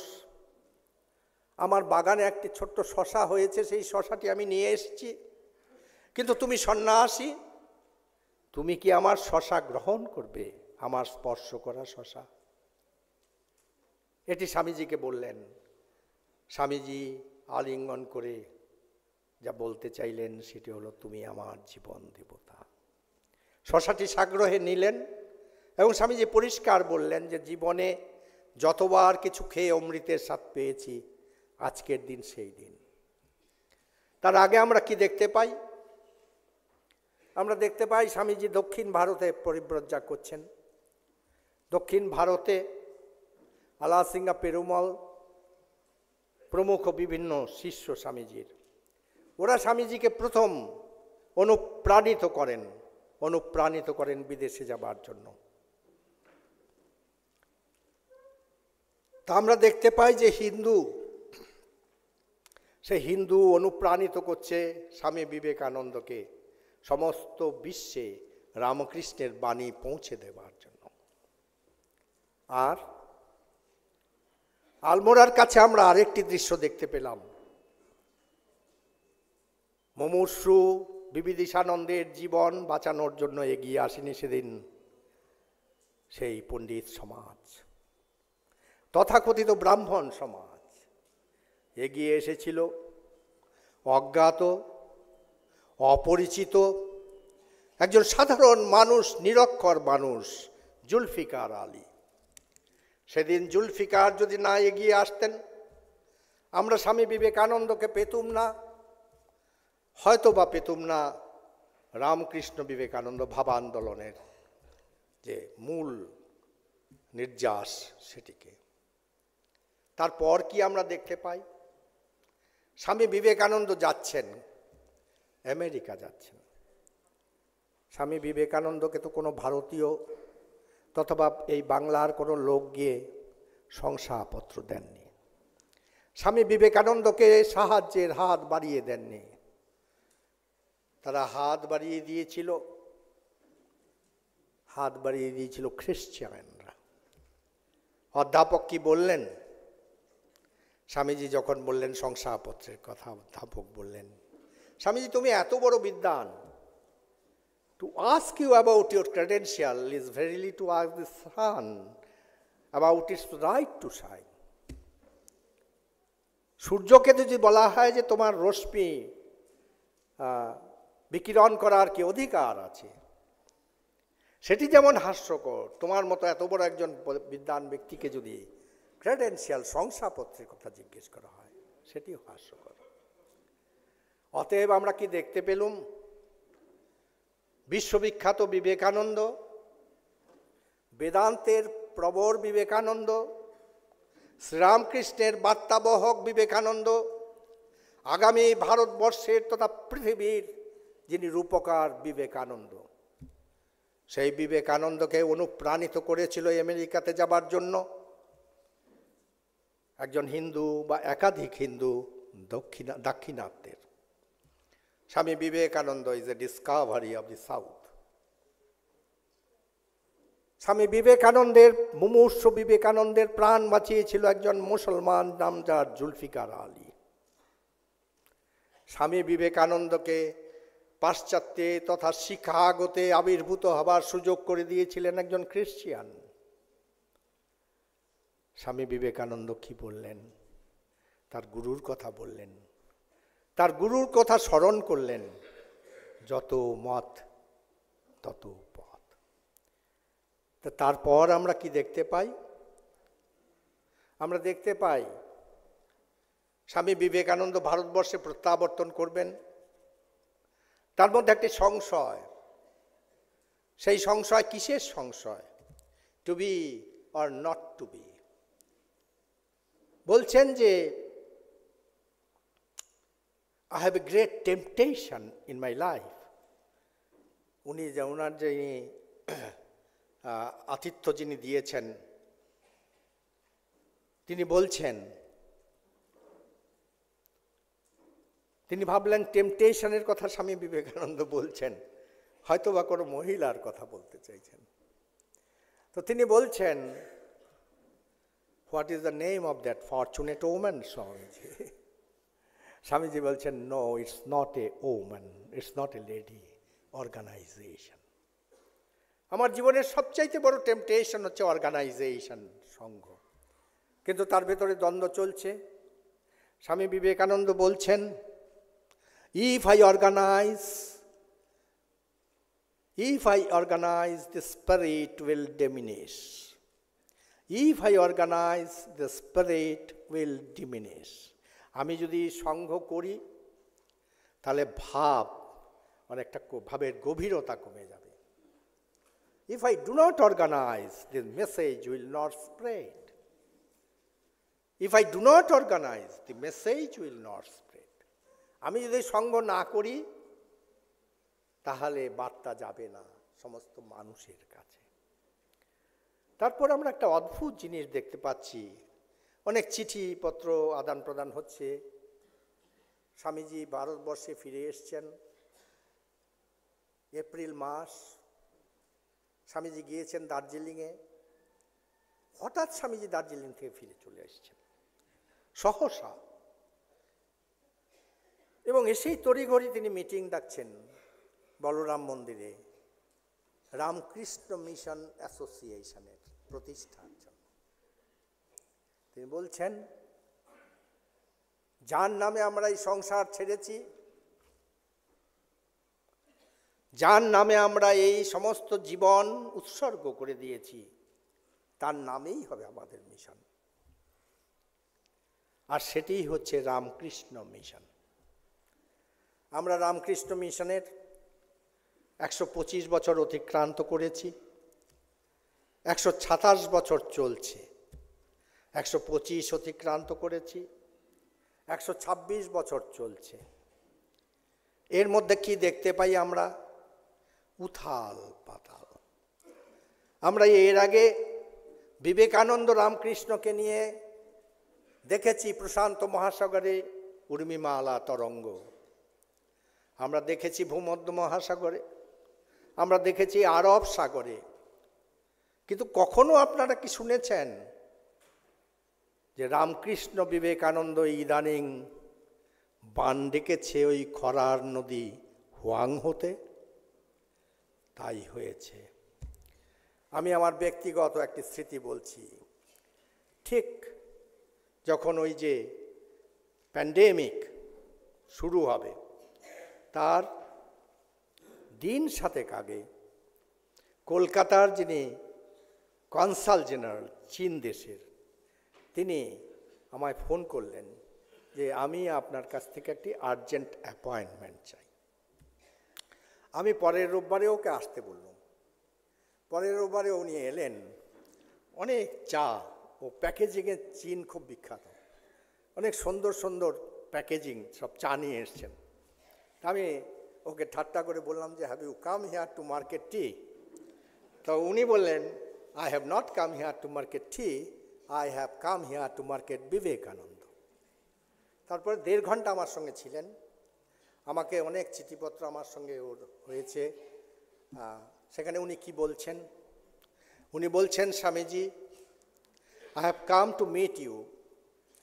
আমার বাগানে একটি ছোট্ট শশা হয়েছে, সেই শশাটি আমি নিয়ে এসেছি, কিন্তু তুমি সন্ন্যাসী, তুমি কি আমার শশা গ্রহণ করবে, আমার স্পর্শ করা শশা? এটি স্বামীজিকে বললেন। স্বামীজি আলিঙ্গন করে যা বলতে চাইলেন সেটি হলো, তুমি আমার জীবন দেবতা। শশাটি সাগ্রহে নিলেন এবং স্বামীজি পরিষ্কার বললেন যে জীবনে যতবার কিছু খেয়ে অমৃতের স্বাদ পেয়েছি, আজকের দিন সেই দিন। তার আগে আমরা কি দেখতে পাই? আমরা দেখতে পাই স্বামীজি দক্ষিণ ভারতে পরিব্রজা করছেন। দক্ষিণ ভারতে আলাসিঙ্গা পেরুমল প্রমুখ বিভিন্ন শিষ্য স্বামীজির, ওরা স্বামীজিকে প্রথম অনুপ্রাণিত করেন বিদেশে যাবার জন্য। তা আমরা দেখতে পাই যে হিন্দু অনুপ্রাণিত করছে স্বামী বিবেকানন্দকে সমস্ত বিশ্বে রামকৃষ্ণের বাণী পৌঁছে দেবার জন্য। আলমোড়ার কাছে আমরা আরেকটি দৃশ্য দেখতে পেলাম। মুমূর্ষু বিবিদিশানন্দের জীবন বাঁচানোর জন্য এগিয়ে আসেনি সেদিন সেই পণ্ডিত সমাজ, তথাকথিত ব্রাহ্মণ সমাজ। এগিয়ে এসেছিল অজ্ঞাত, অপরিচিত একজন সাধারণ মানুষ, নিরক্ষর মানুষ, জুলফিকার আলী। সেদিন জুলফিকার যদি না এগিয়ে আসতেন, আমরা স্বামী বিবেকানন্দকে পেতুম না, হয়তো বা পেতুম না রামকৃষ্ণ বিবেকানন্দ ভাবান্দোলনের যে মূল নির্যাস সেটিকে। তারপর কি আমরা দেখতে পাই? স্বামী বিবেকানন্দ যাচ্ছেন, আমেরিকা যাচ্ছেন। স্বামী বিবেকানন্দকে তো কোনো ভারতীয় তথবা এই বাংলার কোনো লোক গিয়ে শংসাপত্র দেননি। স্বামী বিবেকানন্দকে সাহায্যের হাত বাড়িয়ে দেননি। তারা হাত বাড়িয়ে দিয়েছিল খ্রিস্টানরা। অধ্যাপক কি বললেন? স্বামীজি যখন বললেন শংসাপত্রের কথা, অধ্যাপক বললেন, স্বামীজি তুমি এত বড় বিদ্বান, to ask you about your credential is verily to ask the sun about its right to shine. সূর্যকে যদি বলা হয় যে তোমার রশ্মি বিকিরণ করার কি অধিকার আছে, সেটি যেমন হাস্যকর, তোমার মতো এত বড় একজন বিদ্বান ব্যক্তিকে যদি ক্রেডেন্সিয়াল শংসাপত্রের কথা জিজ্ঞেস করা হয়, সেটিও হাস্যকর। অতএব আমরা কি দেখতে পেলুম? বিশ্ববিখ্যাত বিবেকানন্দ, বেদান্তের প্রবর বিবেকানন্দ, শ্রীরামকৃষ্ণের বার্তাবহক বিবেকানন্দ, আগামী ভারতবর্ষের তথা পৃথিবীর যিনি রূপকার বিবেকানন্দ, সেই বিবেকানন্দকে অনুপ্রাণিত করেছিল আমেরিকাতে যাবার জন্য একজন হিন্দু বা একাধিক Hindu দাক্ষিণাত্যের। Swami Vivekananda is a Discovery of the south. স্বামী বিবেকানন্দের, মুমূর্ষু বিবেকানন্দের প্রাণ বাঁচিয়েছিল একজন মুসলমান নামজার জুলফিকার আলী। স্বামী বিবেকানন্দকে পাশ্চাত্যে তথা শিকাগোতে আবির্ভূত হবার সুযোগ করে দিয়েছিলেন একজন খ্রিস্টিয়ান। স্বামী বিবেকানন্দ কি বললেন? তার গুরুর কথা বললেন, তার গুরুর কথা স্মরণ করলেন, যত মত তত পথ। তারপর আমরা কি দেখতে পাই? আমরা দেখতে পাই স্বামী বিবেকানন্দ ভারতবর্ষে প্রত্যাবর্তন করবেন। তার মধ্যে একটি সংশয়, সেই সংশয় কিসের সংশয়? To be or not to be. বলছেন যে I have a great temptation in my life. উনি যে ওনার যে আতিথ্য যিনি দিয়েছেন, তিনি বলছেন, তিনি ভাবলেন টেম্পটেশনের কথা স্বামী বিবেকানন্দ বলছেন, হয়তো বা কোনো মহিলার কথা বলতে চাইছেন। তো তিনি বলছেন, what is the name of that fortunate woman? Swamiji বলছেন, no, it's not a woman, it's not a lady, organization. আমার জীবনের সবচাইতে বড় টেম্পটেশন হচ্ছে অর্গানাইজেশন, সংঘ। কিন্তু তার ভেতরে দ্বন্দ্ব চলছে। স্বামী বিবেকানন্দ বলছেন, if I organize, the spirit will diminish. If I organize, the spirit will diminish. আমি যদি সংঘ করি তাহলে অনেকটা ভাবের গভীরতা কমে যাবে। If I do not organize, the message will not spread. If I do not organize, the message will not spread. আমি যদি সংঘ না করি তাহলে বার্তা যাবে না সমস্ত মানুষের কাছে। তারপর আমরা একটা অদ্ভুত জিনিস দেখতে পাচ্ছি, অনেক চিঠিপত্র আদান প্রদান হচ্ছে। স্বামীজি ভারতবর্ষে ফিরে এসছেন এপ্রিল মাস। স্বামীজি গিয়েছেন দার্জিলিংয়ে। হঠাৎ স্বামীজি দার্জিলিং থেকে ফিরে চলে এসছেন। সহসা। এবং এসেই তড়িঘড়ি তিনি মিটিং ডাকছেন বলরাম মন্দিরে রামকৃষ্ণ মিশন অ্যাসোসিয়েশনের প্রতিষ্ঠার জন্য। তিনি বলছেন, যার নামে আমরা এই সংসার ছেড়েছি, যার নামে আমরা এই সমস্ত জীবন উৎসর্গ করে দিয়েছি, তার নামেই হবে আমাদের মিশন। আর সেটিই হচ্ছে রামকৃষ্ণ মিশন। আমরা রামকৃষ্ণ মিশনের 125 বছর অতিক্রান্ত করেছি, 127 বছর চলছে, 125 অতিক্রান্ত করেছি, 126 বছর চলছে। এর মধ্যে কি দেখতে পাই আমরা? উথাল পাতাল। আমরা এর আগে বিবেকানন্দ রামকৃষ্ণকে নিয়ে দেখেছি প্রশান্ত মহাসাগরে উর্মিমালা তরঙ্গ, আমরা দেখেছি ভূমধ্য মহাসাগরে, আমরা দেখেছি আরব সাগরে। কিন্তু কখনো আপনারা কি শুনেছেন যে রামকৃষ্ণ বিবেকানন্দ ইদানিং বান ডেকেছে ওই খরার নদী হুয়াংহোতে? তাই হয়েছে। আমি আমার ব্যক্তিগত একটি স্মৃতি বলছি। ঠিক যখন ওই যে প্যান্ডেমিক শুরু হবে তার দিন সাতেক আগে কলকাতার যিনি কনসাল জেনারেল চীন দেশের, তিনি আমায় ফোন করলেন যে আমি আপনার কাছ থেকে একটি আর্জেন্ট অ্যাপয়েন্টমেন্ট চাই। আমি পরের রোববারে ওকে আসতে বললাম। পরের রোববারে উনি এলেন। অনেক চা ও প্যাকেজিংয়ে চীন খুব বিখ্যাত, অনেক সুন্দর সুন্দর প্যাকেজিং সব চা নিয়ে এসছেন। আমি ওকে ঠাট্টা করে বললাম যে have you come here to market tea? তো উনি বললেন, I have not come here to market tea, I have come here to market Vivekananda. তারপরে 1.5 ঘন্টা আমার সঙ্গে ছিলেন। আমাকে অনেক চিঠিপত্র আমার সঙ্গে ওর হয়েছে। সেখানে উনি কি বলছেন? উনি বলছেন, Swamiji, I have come to meet you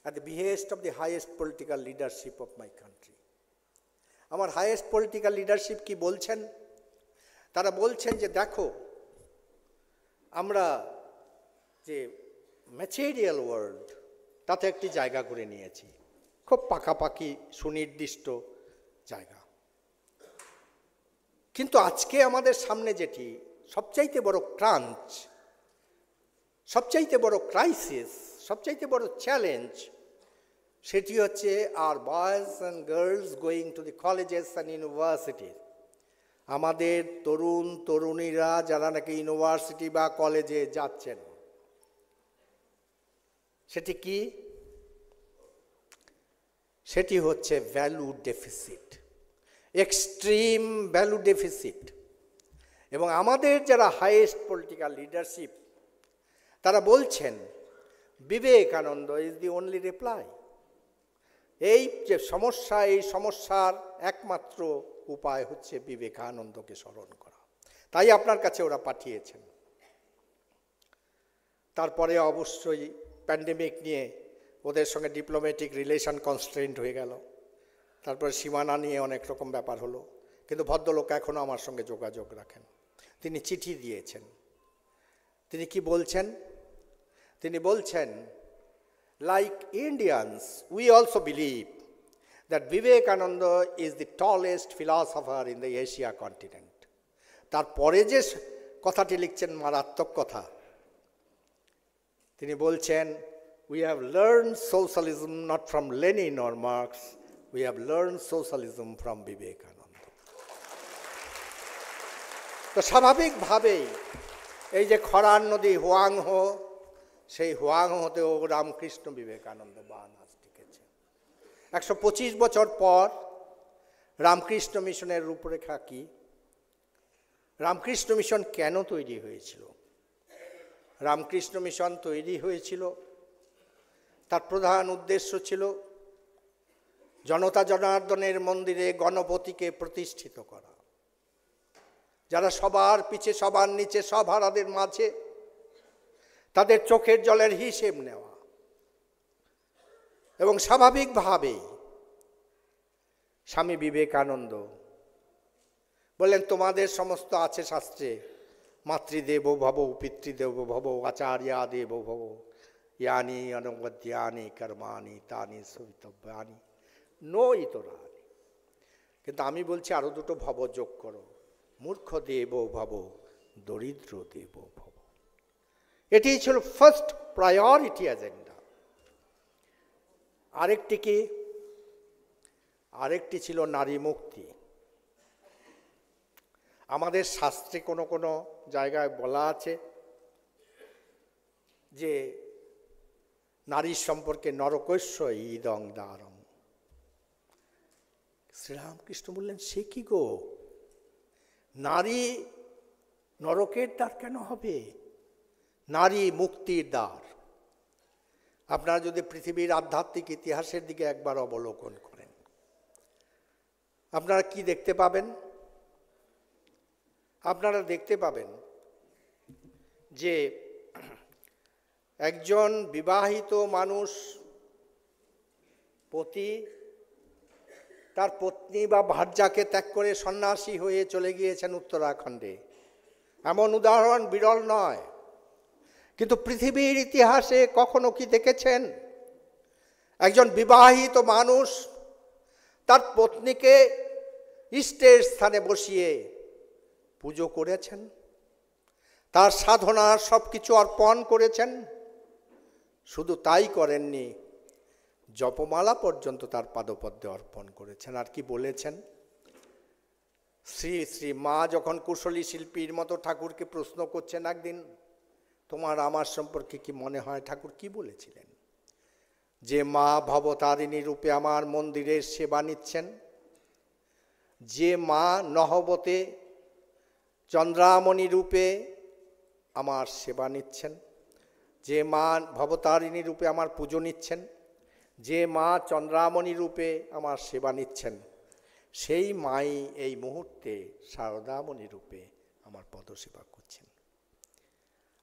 at the behest of the highest political leadership of my country. আমার হাইয়েস্ট পলিটিক্যাল লিডারশিপ কি বলছেন? তারা বলছেন যে দেখো, আমরা যে ম্যাটেরিয়াল ওয়ার্ল্ড তাতে একটি জায়গা করে নিয়েছি, খুব পাকাপাকি সুনির্দিষ্ট জায়গা। কিন্তু আজকে আমাদের সামনে যেটি সবচাইতে বড় ক্রাঞ্চ, সবচাইতে বড় ক্রাইসিস, সবচাইতে বড় চ্যালেঞ্জ, সেটি হচ্ছে our boys and girls going to the colleges and universities. আমাদের তরুণ তরুণীরা যারা নাকি ইউনিভার্সিটি বা কলেজে যাচ্ছেন, সেটি কি? সেটি হচ্ছে value deficit, extreme value deficit. এবং আমাদের যারা হাইয়েস্ট পলিটিক্যাল লিডারশিপ, তারা বলছেন Vivekananda is the only reply. এই যে সমস্যা, এই সমস্যার একমাত্র উপায় হচ্ছে বিবেকানন্দকে স্মরণ করা। তাই আপনার কাছে ওরা পাঠিয়েছেন। তারপরে অবশ্যই প্যান্ডেমিক নিয়ে ওদের সঙ্গে ডিপ্লোম্যাটিক রিলেশন কনস্ট্রেন্ট হয়ে গেল। তারপরে সীমানা নিয়ে অনেক রকম ব্যাপার হলো। কিন্তু ভদ্রলোক এখনও আমার সঙ্গে যোগাযোগ রাখেন। তিনি চিঠি দিয়েছেন। তিনি কি বলছেন? তিনি বলছেন, like Indians, we also believe that Vivekananda is the tallest philosopher in the Asia continent. তারপরে যে কথাটি লিখছেন মারাত্মক কথা। তিনি বলছেন, we have learned socialism not from Lenin or Marx, we have learned socialism from Vivekananda. তো স্বাভাবিকভাবেই এই যে খরার নদী হুয়াংহো, সেই হুয়াংহোতেও রামকৃষ্ণ বিবেকানন্দ বান আজ টিকেছে। 125 বছর পর রামকৃষ্ণ মিশনের রূপরেখা কি? রামকৃষ্ণ মিশন কেন তৈরি হয়েছিল? রামকৃষ্ণ মিশন তৈরি হয়েছিল, তার প্রধান উদ্দেশ্য ছিল জনতা জনার্দনের মন্দিরে গণপতিকে প্রতিষ্ঠিত করা, যারা সবার পিছে সবার নিচে সভারাদের মাঝে তাদের চোখের জলের হিসেব নেওয়া এবং স্বাভাবিকভাবেই স্বামী বিবেকানন্দ বললেন, তোমাদের সমস্ত আছে শাস্ত্রে, মাতৃদেব ভব, পিতৃদেব ভব, আচার্যা দেব ভব, ইয়ানি অনবদ্যানি কর্মাণি তানি সবিতব্যানি নো ইতরানি। কিন্তু আমি বলছি আরো দুটো ভব যোগ করো, মূর্খ দেব ভব, দরিদ্র দেব ভব। এটি ছিল ফার্স্ট প্রায়োরিটি এজেন্ডা। আরেকটি ছিল নারী মুক্তি। আমাদের শাস্ত্রে কোনো কোনো জায়গায় বলা আছে যে নারীর সম্পর্কে নরকৈশ্য ইদং দ্বারম। শ্রীরামকৃষ্ণ বললেন, সে কি গো, নারী নরকের দ্বার কেন হবে? নারী মুক্তির দ্বার। আপনারা যদি পৃথিবীর আধ্যাত্মিক ইতিহাসের দিকে একবার অবলোকন করেন, আপনারা কি দেখতে পাবেন? আপনারা দেখতে পাবেন যে একজন বিবাহিত মানুষ তার পত্নী বা ভার্যাকে ত্যাগ করে সন্ন্যাসী হয়ে চলে গিয়েছেন উত্তরাখণ্ডে। এমন উদাহরণ বিরল নয়। কিন্তু পৃথিবীর ইতিহাসে কখনো কি দেখেছেন একজন বিবাহিত মানুষ তার পত্নীকে ইষ্টের স্থানে বসিয়ে পুজো করেছেন, তার সাধনার সব কিছু অর্পণ করেছেন? শুধু তাই করেননি, জপমালা পর্যন্ত তার পাদপদ্মে অর্পণ করেছেন। আর কি বলেছেন? শ্রী শ্রী মা যখন কুশলী শিল্পীর মতো ঠাকুরকে প্রশ্ন করছেন একদিন, তোমার আমার সম্পর্কে কি মনে হয়? ঠাকুর কি বলেছিলেন? যে মা ভবতারিণী রূপে আমার মন্দিরের সেবা নিচ্ছেন, যে মা নহবতে চন্দ্রামণি রূপে আমার সেবা নিচ্ছেন, যে মা ভবতারিণী রূপে আমার পুজো নিচ্ছেন, যে মা চন্দ্রামণি রূপে আমার সেবা নিচ্ছেন, সেই মাই এই মুহূর্তে শারদামণি রূপে আমার পদসেবা করছেন।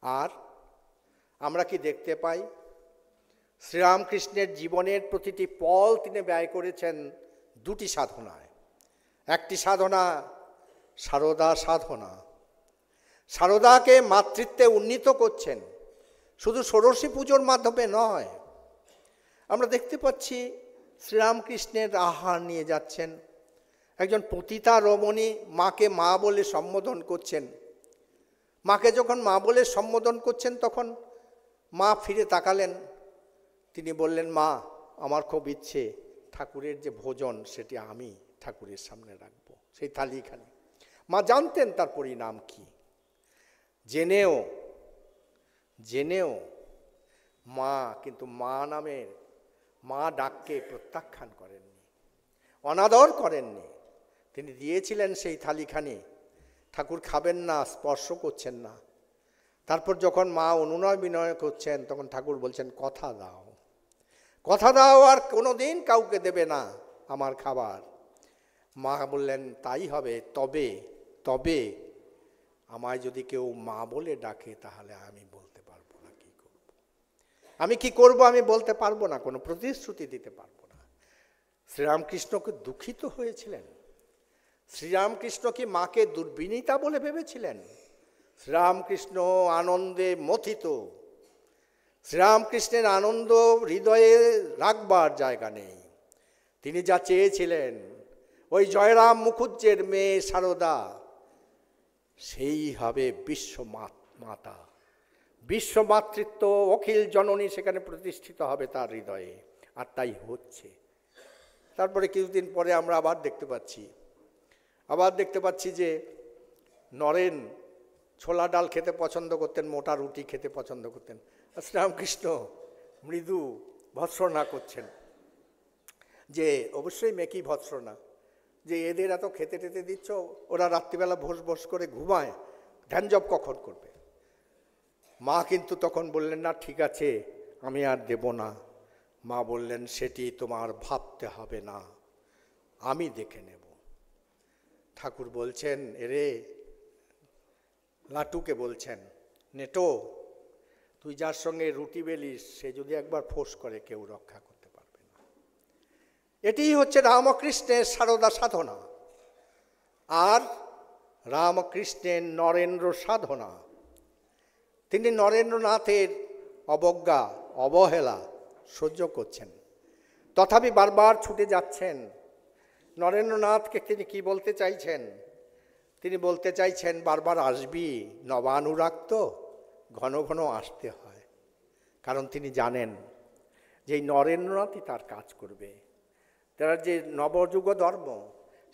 আর আমরা কি দেখতে পাই? শ্রীরামকৃষ্ণের জীবনের প্রতিটি পল তিনি ব্যয় করেছেন দুটি সাধনায়। একটি সাধনা সারদা সাধনা, সারদাকে মাতৃত্বে উন্নীত করছেন, শুধু ষোড়শী পুজোর মাধ্যমে নয়। আমরা দেখতে পাচ্ছি শ্রীরামকৃষ্ণের আহার নিয়ে যাচ্ছেন, একজন পতিতা রমণী মাকে মা বলে সম্বোধন করছেন। মাকে যখন মা বলে সম্বোধন করছেন তখন মা ফিরে তাকালেন, তিনি বললেন, মা আমার খুব ইচ্ছে ঠাকুরের যে ভোজন সেটি আমি ঠাকুরের সামনে রাখবো, সেই থালিখানি। মা জানতেন তার পরিণাম কি। জেনেও মা কিন্তু মা ডাককে প্রত্যাখ্যান করেননি, অনাদর করেননি। তিনি দিয়েছিলেন সেই থালিখানি, ঠাকুর খাবেন না, স্পর্শ করছেন না। তারপর যখন মা অনুনয় বিনয় করছেন তখন ঠাকুর বলছেন, কথা দাও আর কোনোদিন কাউকে দেবে না আমার খাবার। মা বললেন, তাই হবে, তবে আমায় যদি কেউ মা বলে ডাকে তাহলে আমি বলতে পারবো না কি করব। আমি কি করব আমি বলতে পারবো না, কোনো প্রতিশ্রুতি দিতে পারবো না। শ্রীরামকৃষ্ণকে দুঃখিত হয়েছিলেন। শ্রীরামকৃষ্ণ কি মাকে দুর্বিনীতা বলে ভেবেছিলেন? শ্রীরামকৃষ্ণ আনন্দে মথিত। শ্রীরামকৃষ্ণের আনন্দ হৃদয়ে রাখবার জায়গা নেই। তিনি যা চেয়েছিলেন, ওই জয়রাম মুখুজ্জের মেয়ে সারদা সেই হবে বিশ্বমাতা, বিশ্বমাতৃত্ব, অখিল জননী সেখানে প্রতিষ্ঠিত হবে তার হৃদয়ে। আর তাই হচ্ছে। তারপরে কিছুদিন পরে আমরা আবার দেখতে পাচ্ছি যে নরেন ছোলা ডাল খেতে পছন্দ করতেন, মোটা রুটি খেতে পছন্দ করতেন। শ্রীরামকৃষ্ণ মৃদু ভৎসনা করছেন, যে অবশ্যই মেকি ভৎসনা, যে এদের এত খেতে টেতে দিচ্ছ, ওরা রাত্রিবেলা ভোস করে ঘুমায়, ধ্যান জপ কখন করবে? মা কিন্তু তখন বললেন, না ঠিক আছে আমি আর দেব না। মা বললেন, সেটি তোমার ভাবতে হবে না, আমি দেখে নেব। ঠাকুর বলছেন, এরে লাটুকে বলছেন, নেটো তুই যার সঙ্গে রুটি বেলিস সে যদি একবার ফোঁস করে কেউ রক্ষা করতে পারবে না। এটিই হচ্ছে রামকৃষ্ণের সারদা সাধনা আর রামকৃষ্ণের নরেন্দ্র সাধনা। তিনি নরেন্দ্রনাথের অবজ্ঞা অবহেলা সহ্য করছেন, তথাপি বারবার ছুটে যাচ্ছেন। নরেন্দ্রনাথকে তিনি কি বলতে চাইছেন? তিনি বলতে চাইছেন, বারবার আসবি, নবানুরাগ ঘন ঘন আসতে হয়। কারণ তিনি জানেন যে এই নরেন্দ্রনাথই তার কাজ করবে। তারা যে নবযুগ ধর্ম,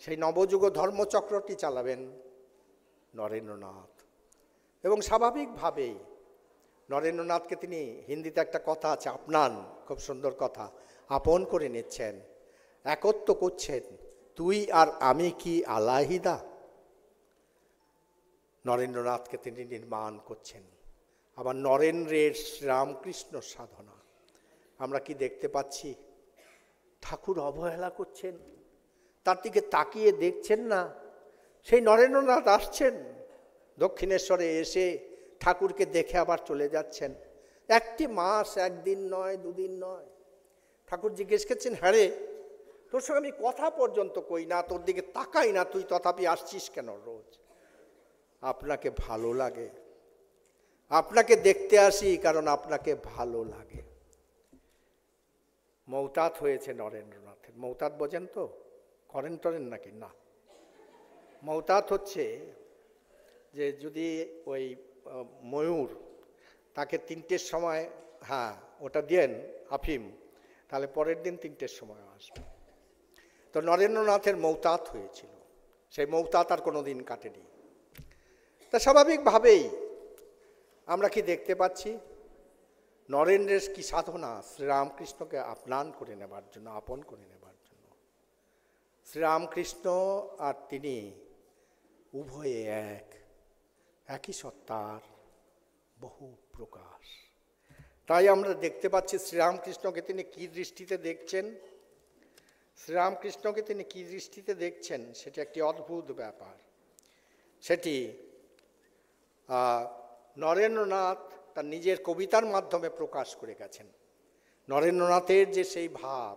সেই নবযুগ ধর্মচক্রটি চালাবেন নরেন্দ্রনাথ। এবং স্বাভাবিকভাবেই নরেন্দ্রনাথকে তিনি, হিন্দিতে একটা কথা আছে আপনান, খুব সুন্দর কথা, আপন করে নিচ্ছেন, একত্ব করছেন। তুই আর আমি কি আলাহিদা? নরেন্দ্রনাথকে তিনি নির্মাণ করছেন। আবার নরেন্দ্রের শ্রীরামকৃষ্ণ সাধনা আমরা কি দেখতে পাচ্ছি? ঠাকুর অবহেলা করছেন, তার দিকে তাকিয়ে দেখছেন না। সেই নরেন্দ্রনাথ আসছেন, দক্ষিণেশ্বরে এসে ঠাকুরকে দেখে আবার চলে যাচ্ছেন। একটি মাস, একদিন নয়, দুদিন নয়। ঠাকুর জিজ্ঞেস করছেন, হ্যাঁ রে, তোর সঙ্গে আমি কথা পর্যন্ত কই না, তোর দিকে তাকাই না, তুই তথাপি আসছিস কেন রোজ? আপনাকে ভালো লাগে, আপনাকে দেখতে আসি কারণ আপনাকে ভালো লাগে। মৌতাত হয়েছে নরেন্দ্রনাথের। মৌতাত বোঝেন তো? করেন টরেন নাকি? না, মৌতাত হচ্ছে যে যদি ওই ময়ূর তাকে 3টের সময়, হ্যাঁ ওটা দেন আফিম, তাহলে পরের দিন 3টের সময় আসবে। তো নরেন্দ্রনাথের মৌতাত হয়েছিল, সেই মৌতাত আর কোনো দিন কাটেনি। তা স্বাভাবিকভাবেই আমরা কি দেখতে পাচ্ছি? নরেন্দ্রের কি সাধনা? শ্রীরামকৃষ্ণকে আপনান করে নেবার জন্য, আপন করে নেবার জন্য। শ্রীরামকৃষ্ণ আর তিনি উভয়ে একই সত্তার বহু প্রকাশ। তাই আমরা দেখতে পাচ্ছি শ্রীরামকৃষ্ণকে তিনি কি দৃষ্টিতে দেখছেন। শ্রীরামকৃষ্ণকে তিনি কি দৃষ্টিতে দেখছেন সেটি একটি অদ্ভুত ব্যাপার। সেটি নরেন্দ্রনাথ তার নিজের কবিতার মাধ্যমে প্রকাশ করে গেছেন। নরেন্দ্রনাথের যে সেই ভাব,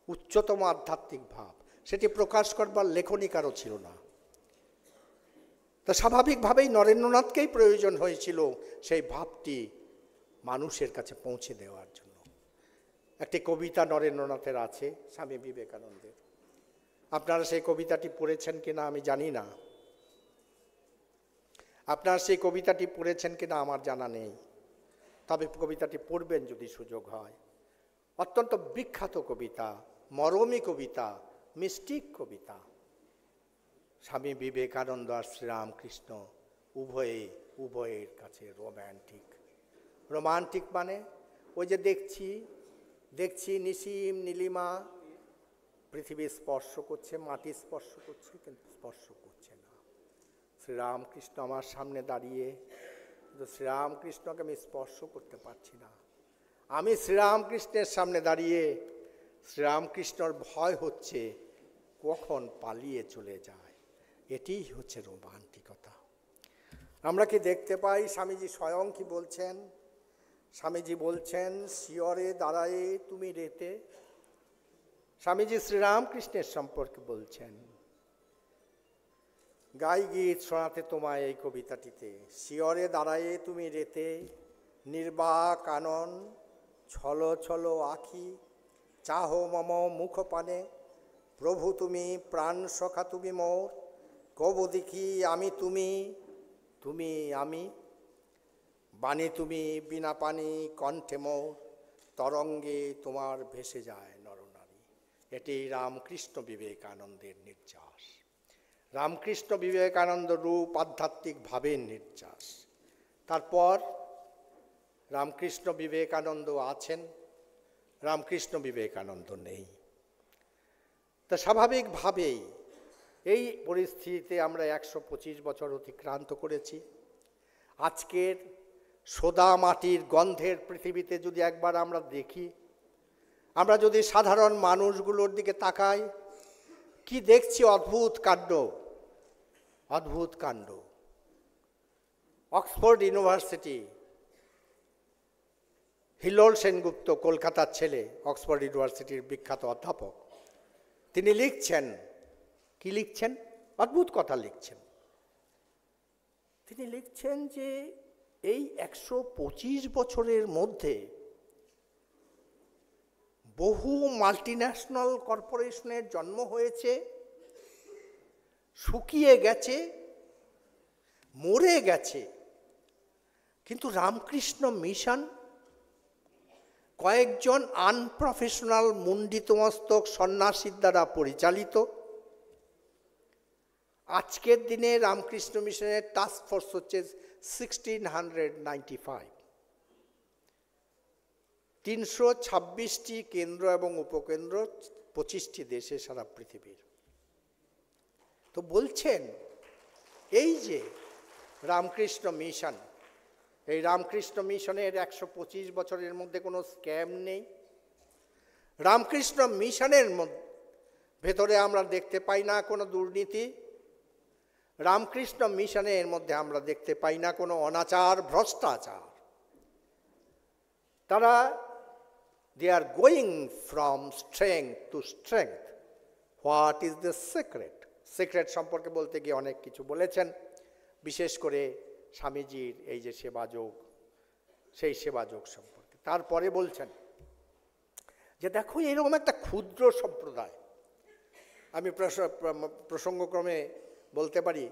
উচ্চতম আধ্যাত্মিক ভাব, সেটি প্রকাশ করবার লেখনী কারও ছিল না। তা স্বাভাবিকভাবেই নরেন্দ্রনাথকেই প্রয়োজন হয়েছিল সেই ভাবটি মানুষের কাছে পৌঁছে দেওয়ার জন্য। একটি কবিতা নরেন্দ্রনাথের আছে, স্বামী বিবেকানন্দের। আপনারা সেই কবিতাটি পড়েছেন কিনা আমি জানি না, আপনারা সেই কবিতাটি পড়েছেন কিনা আমার জানা নেই, তবে কবিতাটি পড়বেন যদি সুযোগ হয়। অত্যন্ত বিখ্যাত কবিতা, মরমী কবিতা, মিস্টিক কবিতা। স্বামী বিবেকানন্দ আর শ্রীরামকৃষ্ণ উভয়ের কাছে রোম্যান্টিক। রোমান্টিক মানে ওই যে দেখছি নিশিম নীলিমা, পৃথিবী স্পর্শ করছে, মাটি স্পর্শ করছে, কিন্তু স্পর্শ করছে না। শ্রীরামকৃষ্ণ আমার সামনে দাঁড়িয়ে, কিন্তু শ্রীরামকৃষ্ণকে আমি স্পর্শ করতে পারছি না। আমি শ্রীরামকৃষ্ণের সামনে দাঁড়িয়ে, শ্রীরামকৃষ্ণর ভয় হচ্ছে কখন পালিয়ে চলে যায়। এটিই হচ্ছে রোমান্টিকতা। আমরা কি দেখতে পাই? স্বামীজি স্বয়ং কি বলছেন? স্বামীজি বলছেন, শিয়রে দাঁড়ায়ে তুমি রেতে। স্বামীজি শ্রীরামকৃষ্ণের সম্পর্কে বলছেন, গাই গীত শোনাতে তোমায় এই কবিতাটিতে। শিয়রে দাঁড়ায়ে তুমি রেতে, নির্বাক আনন ছলো ছলো আখি, চাহ মম মুখ পানে, প্রভু তুমি প্রাণ সখা তুমি মোর, কব দেখি আমি তুমি, তুমি আমি, বাণী তুমি বিনা পানি কণ্ঠে মোর, তরঙ্গে তোমার ভেসে যায় নরনারী। এটি রামকৃষ্ণ বিবেকানন্দের নির্যাস। রামকৃষ্ণ বিবেকানন্দ রূপ আধ্যাত্মিক ভাবের নির্যাস। তারপর রামকৃষ্ণ বিবেকানন্দ আছেন, রামকৃষ্ণ বিবেকানন্দ নেই। তা স্বাভাবিকভাবেই এই পরিস্থিতিতে আমরা 125 বছর অতিক্রান্ত করেছি। আজকের সোদা মাটির গন্ধের পৃথিবীতে যদি একবার আমরা দেখি, আমরা যদি সাধারণ মানুষগুলোর দিকে তাকাই, কি দেখছি? অদ্ভুত কাণ্ড, অদ্ভুত কাণ্ড। অক্সফোর্ড ইউনিভার্সিটি, হিলোল সেনগুপ্ত কলকাতার ছেলে, অক্সফোর্ড ইউনিভার্সিটির বিখ্যাত অধ্যাপক, তিনি লিখছেন, কি লিখছেন? অদ্ভুত কথা লিখছেন। তিনি লিখছেন যে এই 125 বছরের মধ্যে বহু মাল্টিন্যাশনাল কর্পোরেশনের জন্ম হয়েছে, শুকিয়ে গেছে, মরে গেছে, কিন্তু রামকৃষ্ণ মিশন কয়েকজন আনপ্রফেশনাল মুন্ডিতমস্তক সন্ন্যাসীর দ্বারা পরিচালিত। আজকের দিনে রামকৃষ্ণ মিশনের টাস্ক ফোর্স হচ্ছে 1695, 326টি কেন্দ্র এবং উপকেন্দ্র, 25টি দেশে সারা পৃথিবীর। তো বলছেন এই যে রামকৃষ্ণ মিশন, এই রামকৃষ্ণ মিশনের 125 বছরের মধ্যে কোনো স্ক্যাম নেই। রামকৃষ্ণ মিশনের ভেতরে আমরা দেখতে পাই না কোনো দুর্নীতি। রামকৃষ্ণ মিশনের মধ্যে আমরা দেখতে পাই না কোনো অনাচার, ভ্রষ্টাচার। তারা they are going from strength to strength. What is the secret? Secret সম্পর্কে বলতে গিয়ে অনেক কিছু বলেছেন, বিশেষ করে স্বামীজির এই যে সেবাযোগ, সেই সেবাযোগ সম্পর্কে। তারপরে বলছেন যে দেখো এরকম একটা ক্ষুদ্র সম্প্রদায়, আমি প্রসঙ্গক্রমে বলতে পারি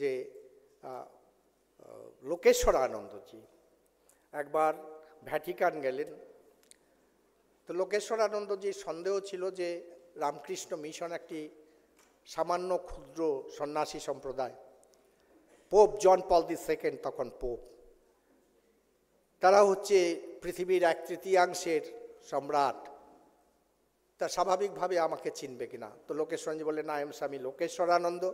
যে লোকেশ্বরানন্দজি একবার ভ্যাটিকান গেলেন। তো লোকেশ্বরানন্দজির সন্দেহ ছিল যে রামকৃষ্ণ মিশন একটি সামান্য ক্ষুদ্র সন্ন্যাসী সম্প্রদায়। পোপ জন পল II তখন পোপ, তারা হচ্ছে পৃথিবীর 1/3 সম্রাট, তা স্বাভাবিকভাবে আমাকে চিনবে কিনা। তো লোকেশ্বরজি বললেন, আই এম স্বামী Lokeswarananda,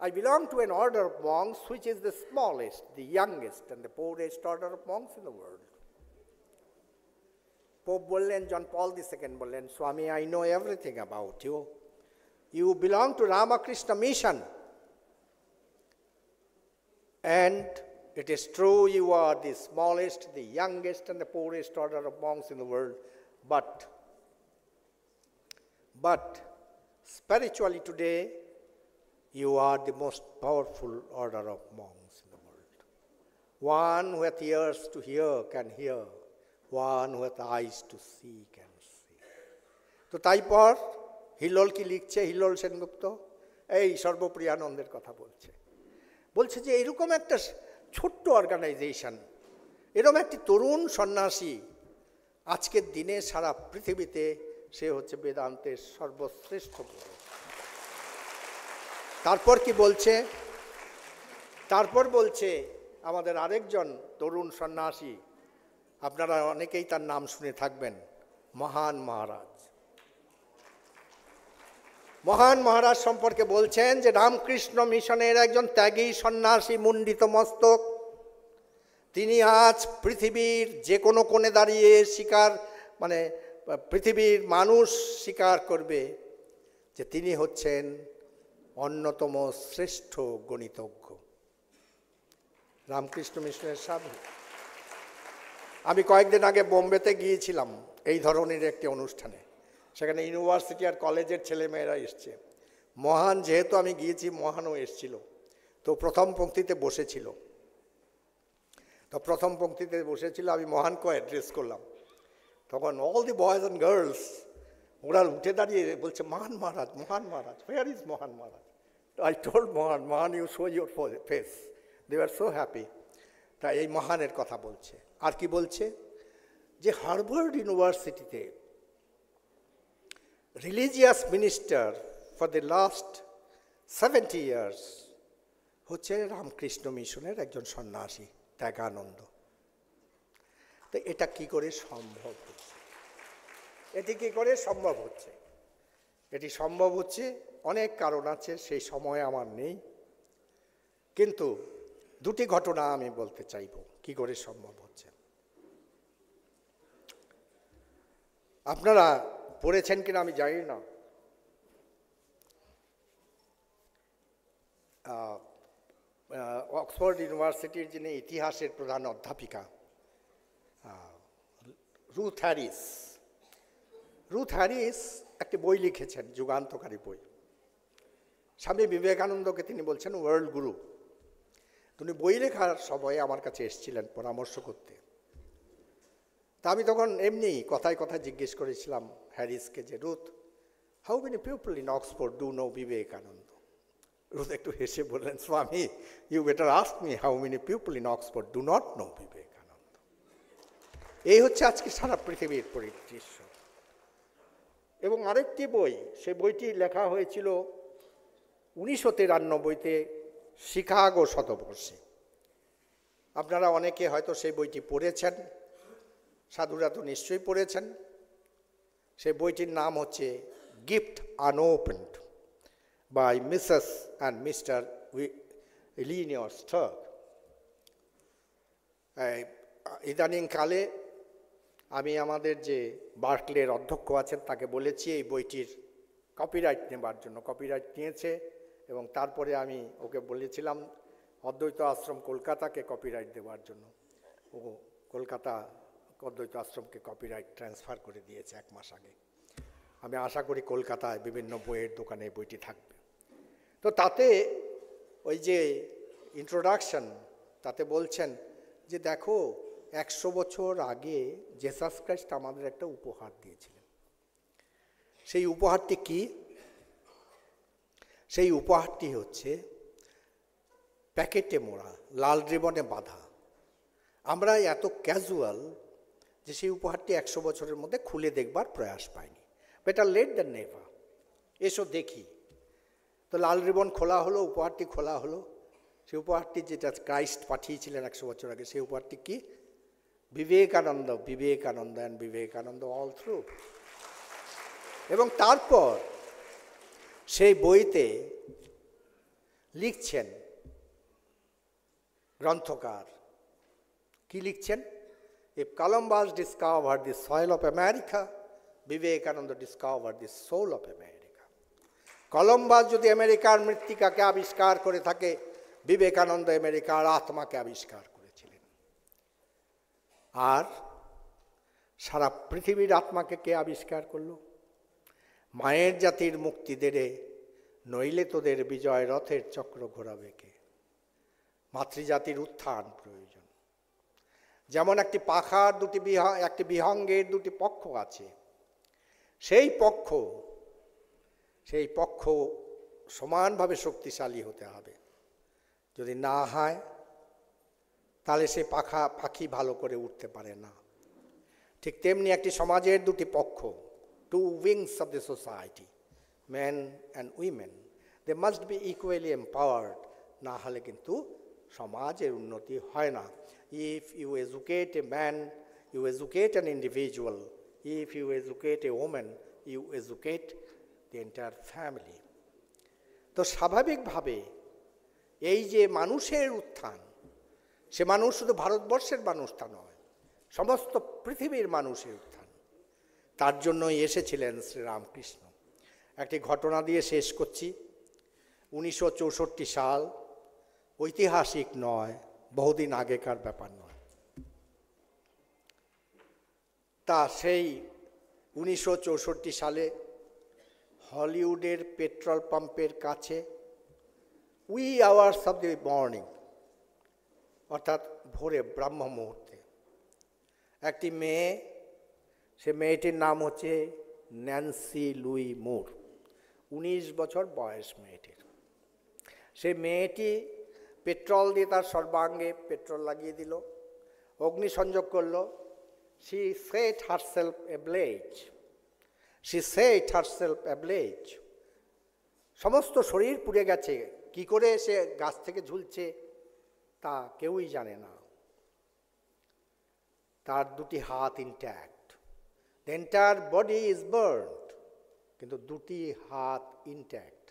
I belong to an order of monks which is the smallest, the youngest and the poorest order of monks in the world. Pope বললেন, জন পল II বললেন, স্বামী, I know everything about you. You belong to Ramakrishna Mission. And it is true you are the smallest, the youngest and the poorest order of monks in the world. But spiritually today, you are the most powerful order of monks in the world. One who hath ears to hear can hear. One who hath eyes to see can see. তো তাইপর হিলোল কি লিখছে, হিলোল সেনগুপ্ত এই সর্বপ্রিয়ানন্দের কথা বলছে যে এরকম একটা ছোট্ট অর্গানাইজেশন, এরকম একটি তরুণ সন্ন্যাসী আজকের দিনে সারা পৃথিবীতে সে হচ্ছে বেদান্তের সর্বশ্রেষ্ঠ গুরু। তারপর কি বলছে? তারপর বলছে আমাদের আরেকজন তরুণ সন্ন্যাসী, আপনারা অনেকেই তার নাম শুনে থাকবেন, মহান মহারাজ। মহান মহারাজ সম্পর্কে বলছেন যে রামকৃষ্ণ মিশনের একজন ত্যাগী সন্ন্যাসী মুন্ডিত মস্তক, তিনি আজ পৃথিবীর যে কোনো কোণে দাঁড়িয়ে পৃথিবীর মানুষ স্বীকার করবে যে তিনি হচ্ছেন অন্যতম শ্রেষ্ঠ গণিতজ্ঞ। রামকৃষ্ণ মিশনের সাধু। আমি কয়েকদিন আগে বোম্বেতে গিয়েছিলাম এই ধরনের একটি অনুষ্ঠানে, সেখানে ইউনিভার্সিটি আর কলেজের ছেলেমেয়েরা এসছে। মহান যেহেতু আমি গিয়েছি, মহানও এসছিল। তো প্রথম পংক্তিতে বসেছিল, আমি মহানকে অ্যাড্রেস করলাম। তখন all the boys and girls ওরা উঠে দাঁড়িয়ে বলছে, মহান মহারাজ, মহান মহারাজ, where is Mahan Maharaj? I told Mahan you show your face. They are so happy. তা এই মহানের কথা বলছে। আর কি বলছে? যে হার্ভার্ড ইউনিভার্সিটিতে religious minister for the last 70 years হচ্ছে রামকৃষ্ণ মিশনের একজন সন্ন্যাসী, ত্যাগানন্দ। তো এটা কি করে সম্ভব হচ্ছে? এটি কি করে সম্ভব হচ্ছে? এটি সম্ভব হচ্ছে অনেক কারণ আছে, সেই সময় আমার নেই, কিন্তু দুটি ঘটনা আমি বলতে চাইব কি করে সম্ভব হচ্ছে। আপনারা পড়েছেন কিনা আমি জানি না, অক্সফোর্ড ইউনিভার্সিটির যিনি ইতিহাসের প্রধান অধ্যাপিকা রুথ হ্যারিস, রুথ হ্যারিস একটি বই লিখেছেন, যুগান্তকারী বই। স্বামী বিবেকানন্দকে তিনি বলছেন ওয়ার্ল্ড গুরু। তিনি বই লেখার সময় আমার কাছে এসেছিলেন পরামর্শ করতে। তা আমি তখন এমনি কথায় কথায় জিজ্ঞেস করেছিলাম হ্যারিসকে যে, Ruth, how many people in Oxford do know Vivekananda? Ruth একটু হেসে বললেন, Swami, you better ask me how many people in Oxford do not know Vivekananda. এই হচ্ছে আজকে সারা পৃথিবীর পরিদৃশ্য। এবং আরেকটি বই, সে বইটি লেখা হয়েছিল 1993-তে, শিকাগো শতবর্ষে। আপনারা অনেকে হয়তো সেই বইটি পড়েছেন, সাধুরা তো নিশ্চয়ই পড়েছেন। সেই বইটির নাম হচ্ছে gift unopened by Mrs and Mr Eleanor Stark. ইদানিংকালে আমি আমাদের যে বার্কলের অধ্যক্ষ আছেন তাকে বলেছি এই বইটির কপিরাইট নেবার জন্য। কপিরাইট নিয়েছে এবং তারপরে আমি ওকে বলেছিলাম অদ্বৈত আশ্রম কলকাতাকে কপিরাইট দেওয়ার জন্য। ও কলকাতা অদ্বৈত আশ্রমকে কপিরাইট ট্রান্সফার করে দিয়েছে 1 মাস আগে। আমি আশা করি কলকাতায় বিভিন্ন বইয়ের দোকানে বইটি থাকবে। তো তাতে ওই যে ইন্ট্রোডাকশন, তাতে বলছেন যে দেখো, 100 বছর আগে জেসাস ক্রাইস্ট আমাদের একটা উপহার দিয়েছিলেন। সেই উপহারটি কি? সেই উপহারটি হচ্ছে প্যাকেটে মোড়া, লাল রিবনে বাঁধা। আমরা এত ক্যাজুয়াল যে সেই উপহারটি 100 বছরের মধ্যে খুলে দেখবার প্রয়াস পাইনি। Better late than never. এসো দেখি। তো লাল রিবন খোলা হলো, উপহারটি খোলা হলো। সেই উপহারটি যেটা ক্রাইস্ট পাঠিয়েছিলেন 100 বছর আগে, সেই উপহারটি কি? Vivekananda, Vivekananda and Vivekananda all through. এবং তারপর সেই বইতে লিখছেন গ্রন্থকার, কি লিখছেন? If Columbus discovered the soil of America, Vivekananda discovered the soul of America. Columbus যদি আমেরিকার মৃত্তিকাকে আবিষ্কার করে থাকে, বিবেকানন্দ আমেরিকার আত্মাকে আবিষ্কার করেছিলেন। আর সারা পৃথিবীর আত্মাকে কে আবিষ্কার করলো? মায়ের জাতির মুক্তি দেরে, নইলে তোদের বিজয় রথের চক্র ঘোরাবে কে? মাতৃজাতির উত্থান প্রয়োজন। যেমন একটি পাখার একটি বিহঙ্গের 2টি পক্ষ আছে, সেই পক্ষ সমানভাবে শক্তিশালী হতে হবে। যদি না হয় তাহলে সে পাখি ভালো করে উঠতে পারে না। ঠিক তেমনি একটি সমাজের 2টি পক্ষ, 2 wings of the society, men and women, they must be equally empowered, না হলে কিন্তু সমাজের উন্নতি হয় না। If you educate a man, you educate an individual. If you educate a woman, you educate the entire family. তো স্বাভাবিকভাবে এই যে মানুষের উত্থান, সে মানুষ শুধু ভারতবর্ষের মানুষ তা নয়, সমস্ত পৃথিবীর মানুষের উত্থান। তার জন্যই এসেছিলেন শ্রীরামকৃষ্ণ। একটি ঘটনা দিয়ে শেষ করছি। 1964 সাল, ঐতিহাসিক নয়, বহুদিন আগেকার ব্যাপার নয়। তা সেই 1964 সালে হলিউডের পেট্রোল পাম্পের কাছে we hours of the morning, অর্থাৎ ভোরে ব্রাহ্ম মুহূর্তে, একটি মেয়ে, সে মেয়েটির নাম হচ্ছে ন্যান্সি লুই মুর, 19 বছর বয়স মেয়েটির। সে মেয়েটি পেট্রোল দিয়ে তার সর্বাঙ্গে পেট্রোল লাগিয়ে দিল, অগ্নিসংযোগ করলো। She set herself ablaze. She set herself ablaze. সমস্ত শরীর পুড়ে গেছে। কি করে সে গাছ থেকে ঝুলছে তা কেউই জানে না। তার 2টি হাত intact, the entire body is burned, কিন্তু 2টি হাত ইনট্যাক্ট।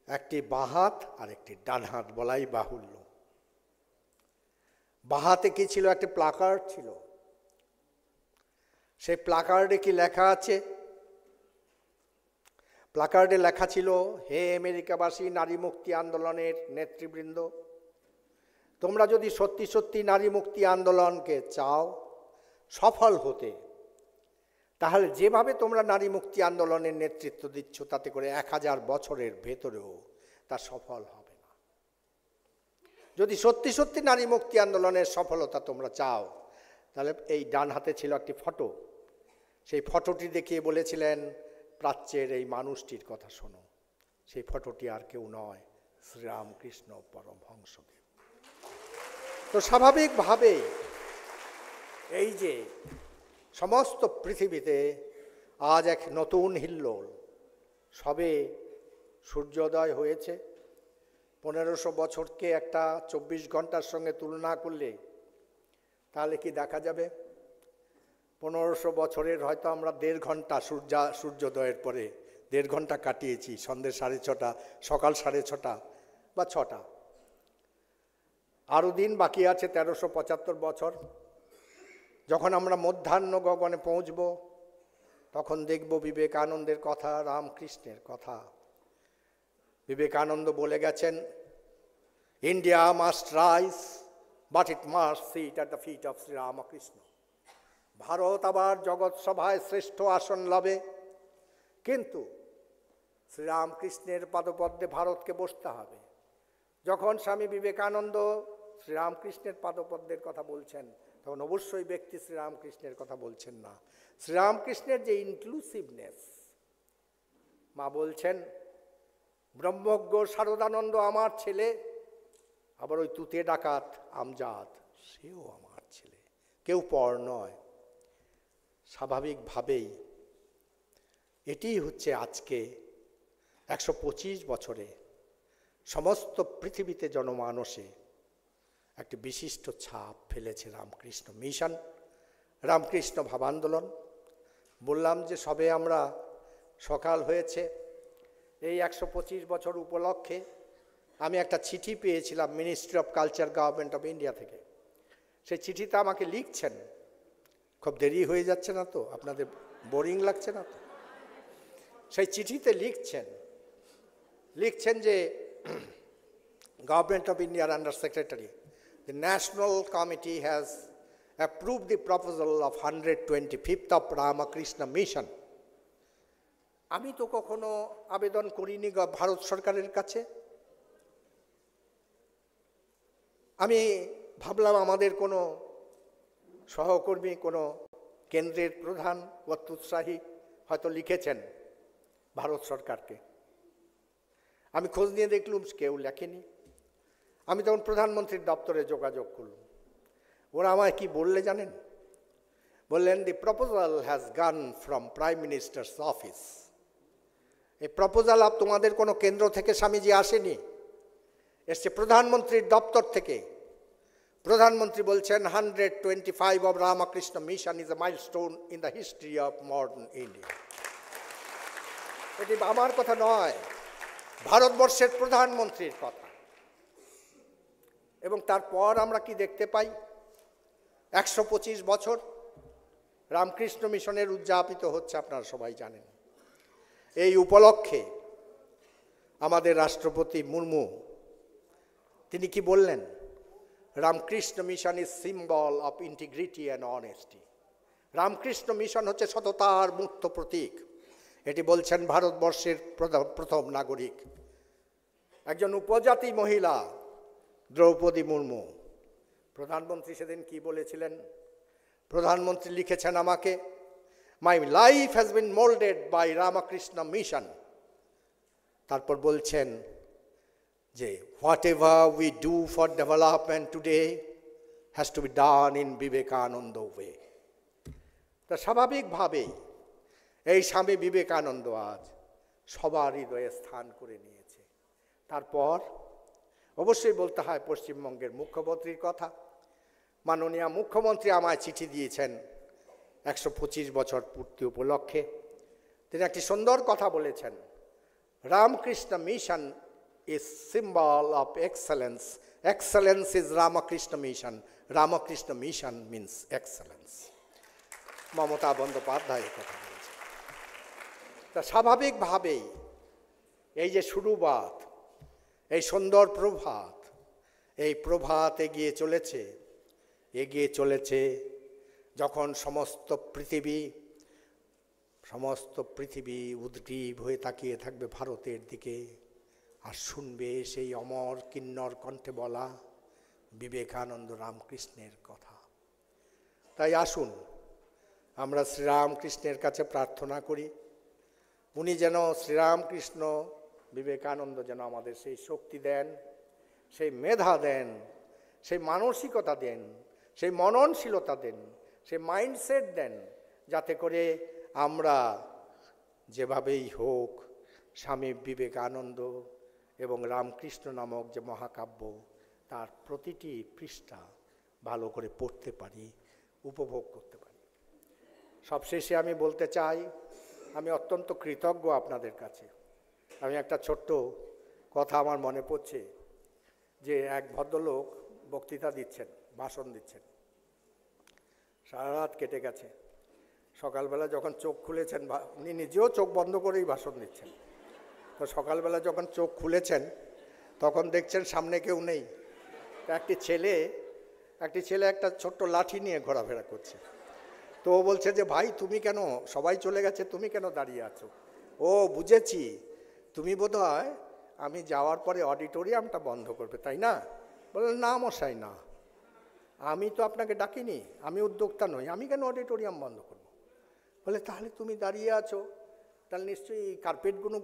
একটি বাঁ হাত আর একটি ডান হাত বলাই বাহুল্য। বাঁ হাতে কি ছিল? একটি প্লাকার্ড ছিল। সেই প্লাকার্ডে কি লেখা আছে? প্লাকার্ডে লেখা ছিল, হে আমেরিকাবাসী নারী মুক্তি আন্দোলনের নেতৃবৃন্দ, তোমরা যদি সত্যি সত্যি নারী মুক্তি আন্দোলনকে চাও সফল হতে, তাহলে যেভাবে তোমরা নারী মুক্তি আন্দোলনের নেতৃত্ব দিচ্ছ, তাতে করে 1000 বছরের ভেতরেও তা সফল হবে না। যদি সত্যি সত্যি নারী মুক্তি আন্দোলনের সফলতা তোমরা চাও, তাহলে এই ডান হাতে ছিল একটি ফটো, সেই ফটোটি দেখিয়ে বলেছিলেন প্রাচ্যের এই মানুষটির কথা শোনো। সেই ফটোটি আর কেউ নয়, শ্রীরামকৃষ্ণ পরমহংসদেব। তো স্বাভাবিকভাবেই এই যে সমস্ত পৃথিবীতে আজ এক নতুন হিল্লোল, সবে সূর্যোদয় হয়েছে। 1500 বছরকে একটা 24 ঘন্টার সঙ্গে তুলনা করলে তাহলে কি দেখা যাবে? 1500 বছরের হয়তো আমরা 1.5 ঘন্টা সূর্যোদয়ের পরে 1.5 ঘন্টা কাটিয়েছি, সন্ধ্যে 6:30, সকাল 6:30 বা 6টা। আরও দিন বাকি আছে 1375 বছর। যখন আমরা মধ্যাহ্ন গগনে পৌঁছব, তখন দেখব বিবেকানন্দের কথা, রামকৃষ্ণের কথা। বিবেকানন্দ বলে গেছেন, India must rise but it must sit at the feet of Shri Ramakrishna. Bharat আবার জগৎ সভায় শ্রেষ্ঠ আসন লবে, কিন্তু শ্রীরামকৃষ্ণের পাদপদ্মে ভারতকে বসতে হবে। যখন স্বামী বিবেকানন্দ শ্রীরামকৃষ্ণের পাদপদ্মের কথা বলছেন, তখন অবশ্যই ব্যক্তি শ্রীরামকৃষ্ণের কথা বলছেন না। শ্রীরামকৃষ্ণের যে ইনক্লুসিভনেস, মা বলছেন ব্রহ্মজ্ঞ শারদানন্দ আমার ছেলে, আবার ওই তুতে ডাকাত আমজাদ সেও আমার ছেলে, কেউ পর নয়। স্বাভাবিকভাবেই এটিই হচ্ছে আজকে 125 বছরে সমস্ত পৃথিবীতে জনমানসে একটি বিশিষ্ট ছাপ ফেলেছে রামকৃষ্ণ মিশন, রামকৃষ্ণ ভাবান্দোলন। বললাম যে সবে আমরা সকাল হয়েছে, এই 125 বছর উপলক্ষে আমি একটা চিঠি পেয়েছিলাম ministry of culture, government of India থেকে। সেই চিঠিটা আমাকে লিখছেন, খুব দেরি হয়ে যাচ্ছে না তো? আপনাদের বোরিং লাগছে না তো? সেই চিঠিতে লিখছেন যে গভর্নমেন্ট অফ ইন্ডিয়ার under secretary, the National Committee has approved the proposal of 125th of Ramakrishna Mission. আমি তো কখনো আবেদন করিনি ভারত সরকারের কাছে। আমি ভাবলাম আমাদের কোনো সহকর্মী, কোনো কেন্দ্রের প্রধান অত্যুৎসাহী হয়তো লিখেছেন ভারত সরকারকে। আমি খোঁজ নিয়ে দেখলুম কেউ লেখেনি। আমি তখন প্রধানমন্ত্রীর দপ্তরে যোগাযোগ করলাম। ওরা আমায় কি বললে জানেন? বললেন, দি proposal has gone from prime ministers office. এই প্রপোজাল তোমাদের কোনো কেন্দ্র থেকে স্বামীজি আসেনি, এসছে প্রধানমন্ত্রীর দপ্তর থেকে। প্রধানমন্ত্রী বলছেন 125 of Ramakrishna Mission is a milestone in the history of modern India. এটি আমার কথা নয়, ভারতবর্ষের প্রধানমন্ত্রীর কথা। এবং তারপর আমরা কি দেখতে পাই? 125 বছর রামকৃষ্ণ মিশনের উদযাপিত হচ্ছে, আপনারা সবাই জানেন। এই উপলক্ষে আমাদের রাষ্ট্রপতি মুর্মু তিনি কি বললেন? Ramakrishna mission is symbol of integrity and honesty. Ramakrishna mission হচ্ছে সততার মূর্ত প্রতীক। এটি বলছেন ভারতবর্ষের প্রথম নাগরিক, একজন উপজাতি মহিলা দ্রৌপদী মুর্মু। প্রধানমন্ত্রী সেদিন কি বলেছিলেন? প্রধানমন্ত্রী লিখেছেন আমাকে, my life has been moulded by Ramakrishna Mission. তারপর বলছেন যে whatever we do for development today has to be done in Vivekananda way. তা স্বাভাবিকভাবেই এই স্বামী বিবেকানন্দ আজ সবার হৃদয়ে স্থান করে নিয়েছে। তারপর অবশ্যই বলতে হয় পশ্চিমবঙ্গের মুখ্যমন্ত্রীর কথা। মাননীয় মুখ্যমন্ত্রী আমায় চিঠি দিয়েছেন 125 বছর পূর্তি উপলক্ষে। তিনি একটি সুন্দর কথা বলেছেন, Ramakrishna mission is symbol of excellence. Excellence is Ramakrishna Mission. Ramakrishna Mission means excellence. Mamata Bandyopadhyay কথা বলেছে। তা স্বাভাবিকভাবেই এই যে শুরুবাত, এই সুন্দর প্রভাত, এই প্রভাত এগিয়ে চলেছে যখন সমস্ত পৃথিবী সমস্ত পৃথিবী উদ্গ্রীব হয়ে তাকিয়ে থাকবে ভারতের দিকে, আর শুনবে সেই অমর কিন্নর কণ্ঠে বলা বিবেকানন্দ রামকৃষ্ণের কথা। তাই আসুন আমরা শ্রীরামকৃষ্ণের কাছে প্রার্থনা করি, উনি যেন শ্রীরামকৃষ্ণ বিবেকানন্দ যেন আমাদের সেই শক্তি দেন, সেই মেধা দেন, সেই মানসিকতা দেন, সেই মননশীলতা দেন, সেই মাইন্ডসেট দেন, যাতে করে আমরা যেভাবেই হোক স্বামী বিবেকানন্দ এবং রামকৃষ্ণ নামক যে মহাকাব্য তার প্রতিটি পৃষ্ঠা ভালো করে পড়তে পারি, উপভোগ করতে পারি। সবশেষে আমি বলতে চাই, আমি অত্যন্ত কৃতজ্ঞ আপনাদের কাছে। আমি একটা ছোট্ট কথা আমার মনে পড়ছে, যে এক ভদ্রলোক বক্তৃতা দিচ্ছেন, ভাষণ দিচ্ছেন, সারা রাত কেটে গেছে। সকালবেলা যখন চোখ খুলেছেন, উনি নিজেও চোখ বন্ধ করেই ভাষণ দিচ্ছেন, তো সকালবেলা যখন চোখ খুলেছেন তখন দেখছেন সামনে কেউ নেই। তো একটি ছেলে একটা ছোট্ট লাঠি নিয়ে ঘোরাফেরা করছে। তো ও বলছে যে ভাই তুমি কেন, সবাই চলে গেছে, তুমি কেন দাঁড়িয়ে আছো? ও বুঝেছি, তুমি বোধহয় আমি যাওয়ার পরে অডিটোরিয়ামটা বন্ধ করবে, তাই না? বললেন না মশাই না, আমি তো আপনাকে ডাকিনি, আমি উদ্যোক্তা নই, আমি কেন অডিটোরিয়াম বন্ধ করব? বলে তাহলে তুমি দাঁড়িয়ে আছো, তাহলে নিশ্চয়ই কার্পেটগুলো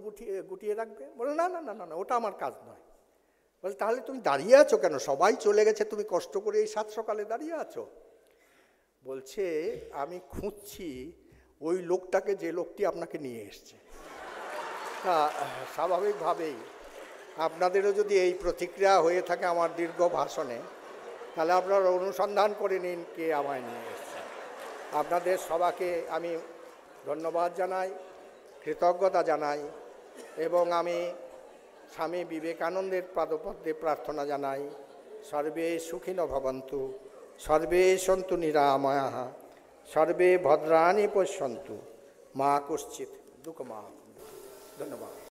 গুটিয়ে রাখবে। বলে না না না না না, ওটা আমার কাজ নয়। বলে তাহলে তুমি দাঁড়িয়ে আছো কেন? সবাই চলে গেছে, তুমি কষ্ট করে এই সাত সকালে দাঁড়িয়ে আছো। বলছে আমি খুঁজছি ওই লোকটাকে, যে লোকটি আপনাকে নিয়ে এসছে। তা স্বাভাবিকভাবেই আপনাদেরও যদি এই প্রতিক্রিয়া হয়ে থাকে আমার দীর্ঘ ভাষণে, তাহলে আপনারা অনুসন্ধান করে নিন কে আমায় নিয়ে এসছে। আপনাদের সবাইকে আমি ধন্যবাদ জানাই, কৃতজ্ঞতা জানাই, এবং আমি স্বামী বিবেকানন্দের পাদপদ্মে প্রার্থনা জানাই, সর্বে সুখিনো ভবন্তু, সর্বে সন্তু নিরাময়াঃ, সর্বে ভদ্রাণি পশ্যন্তু, মা কশ্চিৎ দুঃখমা। ধন্যবাদ।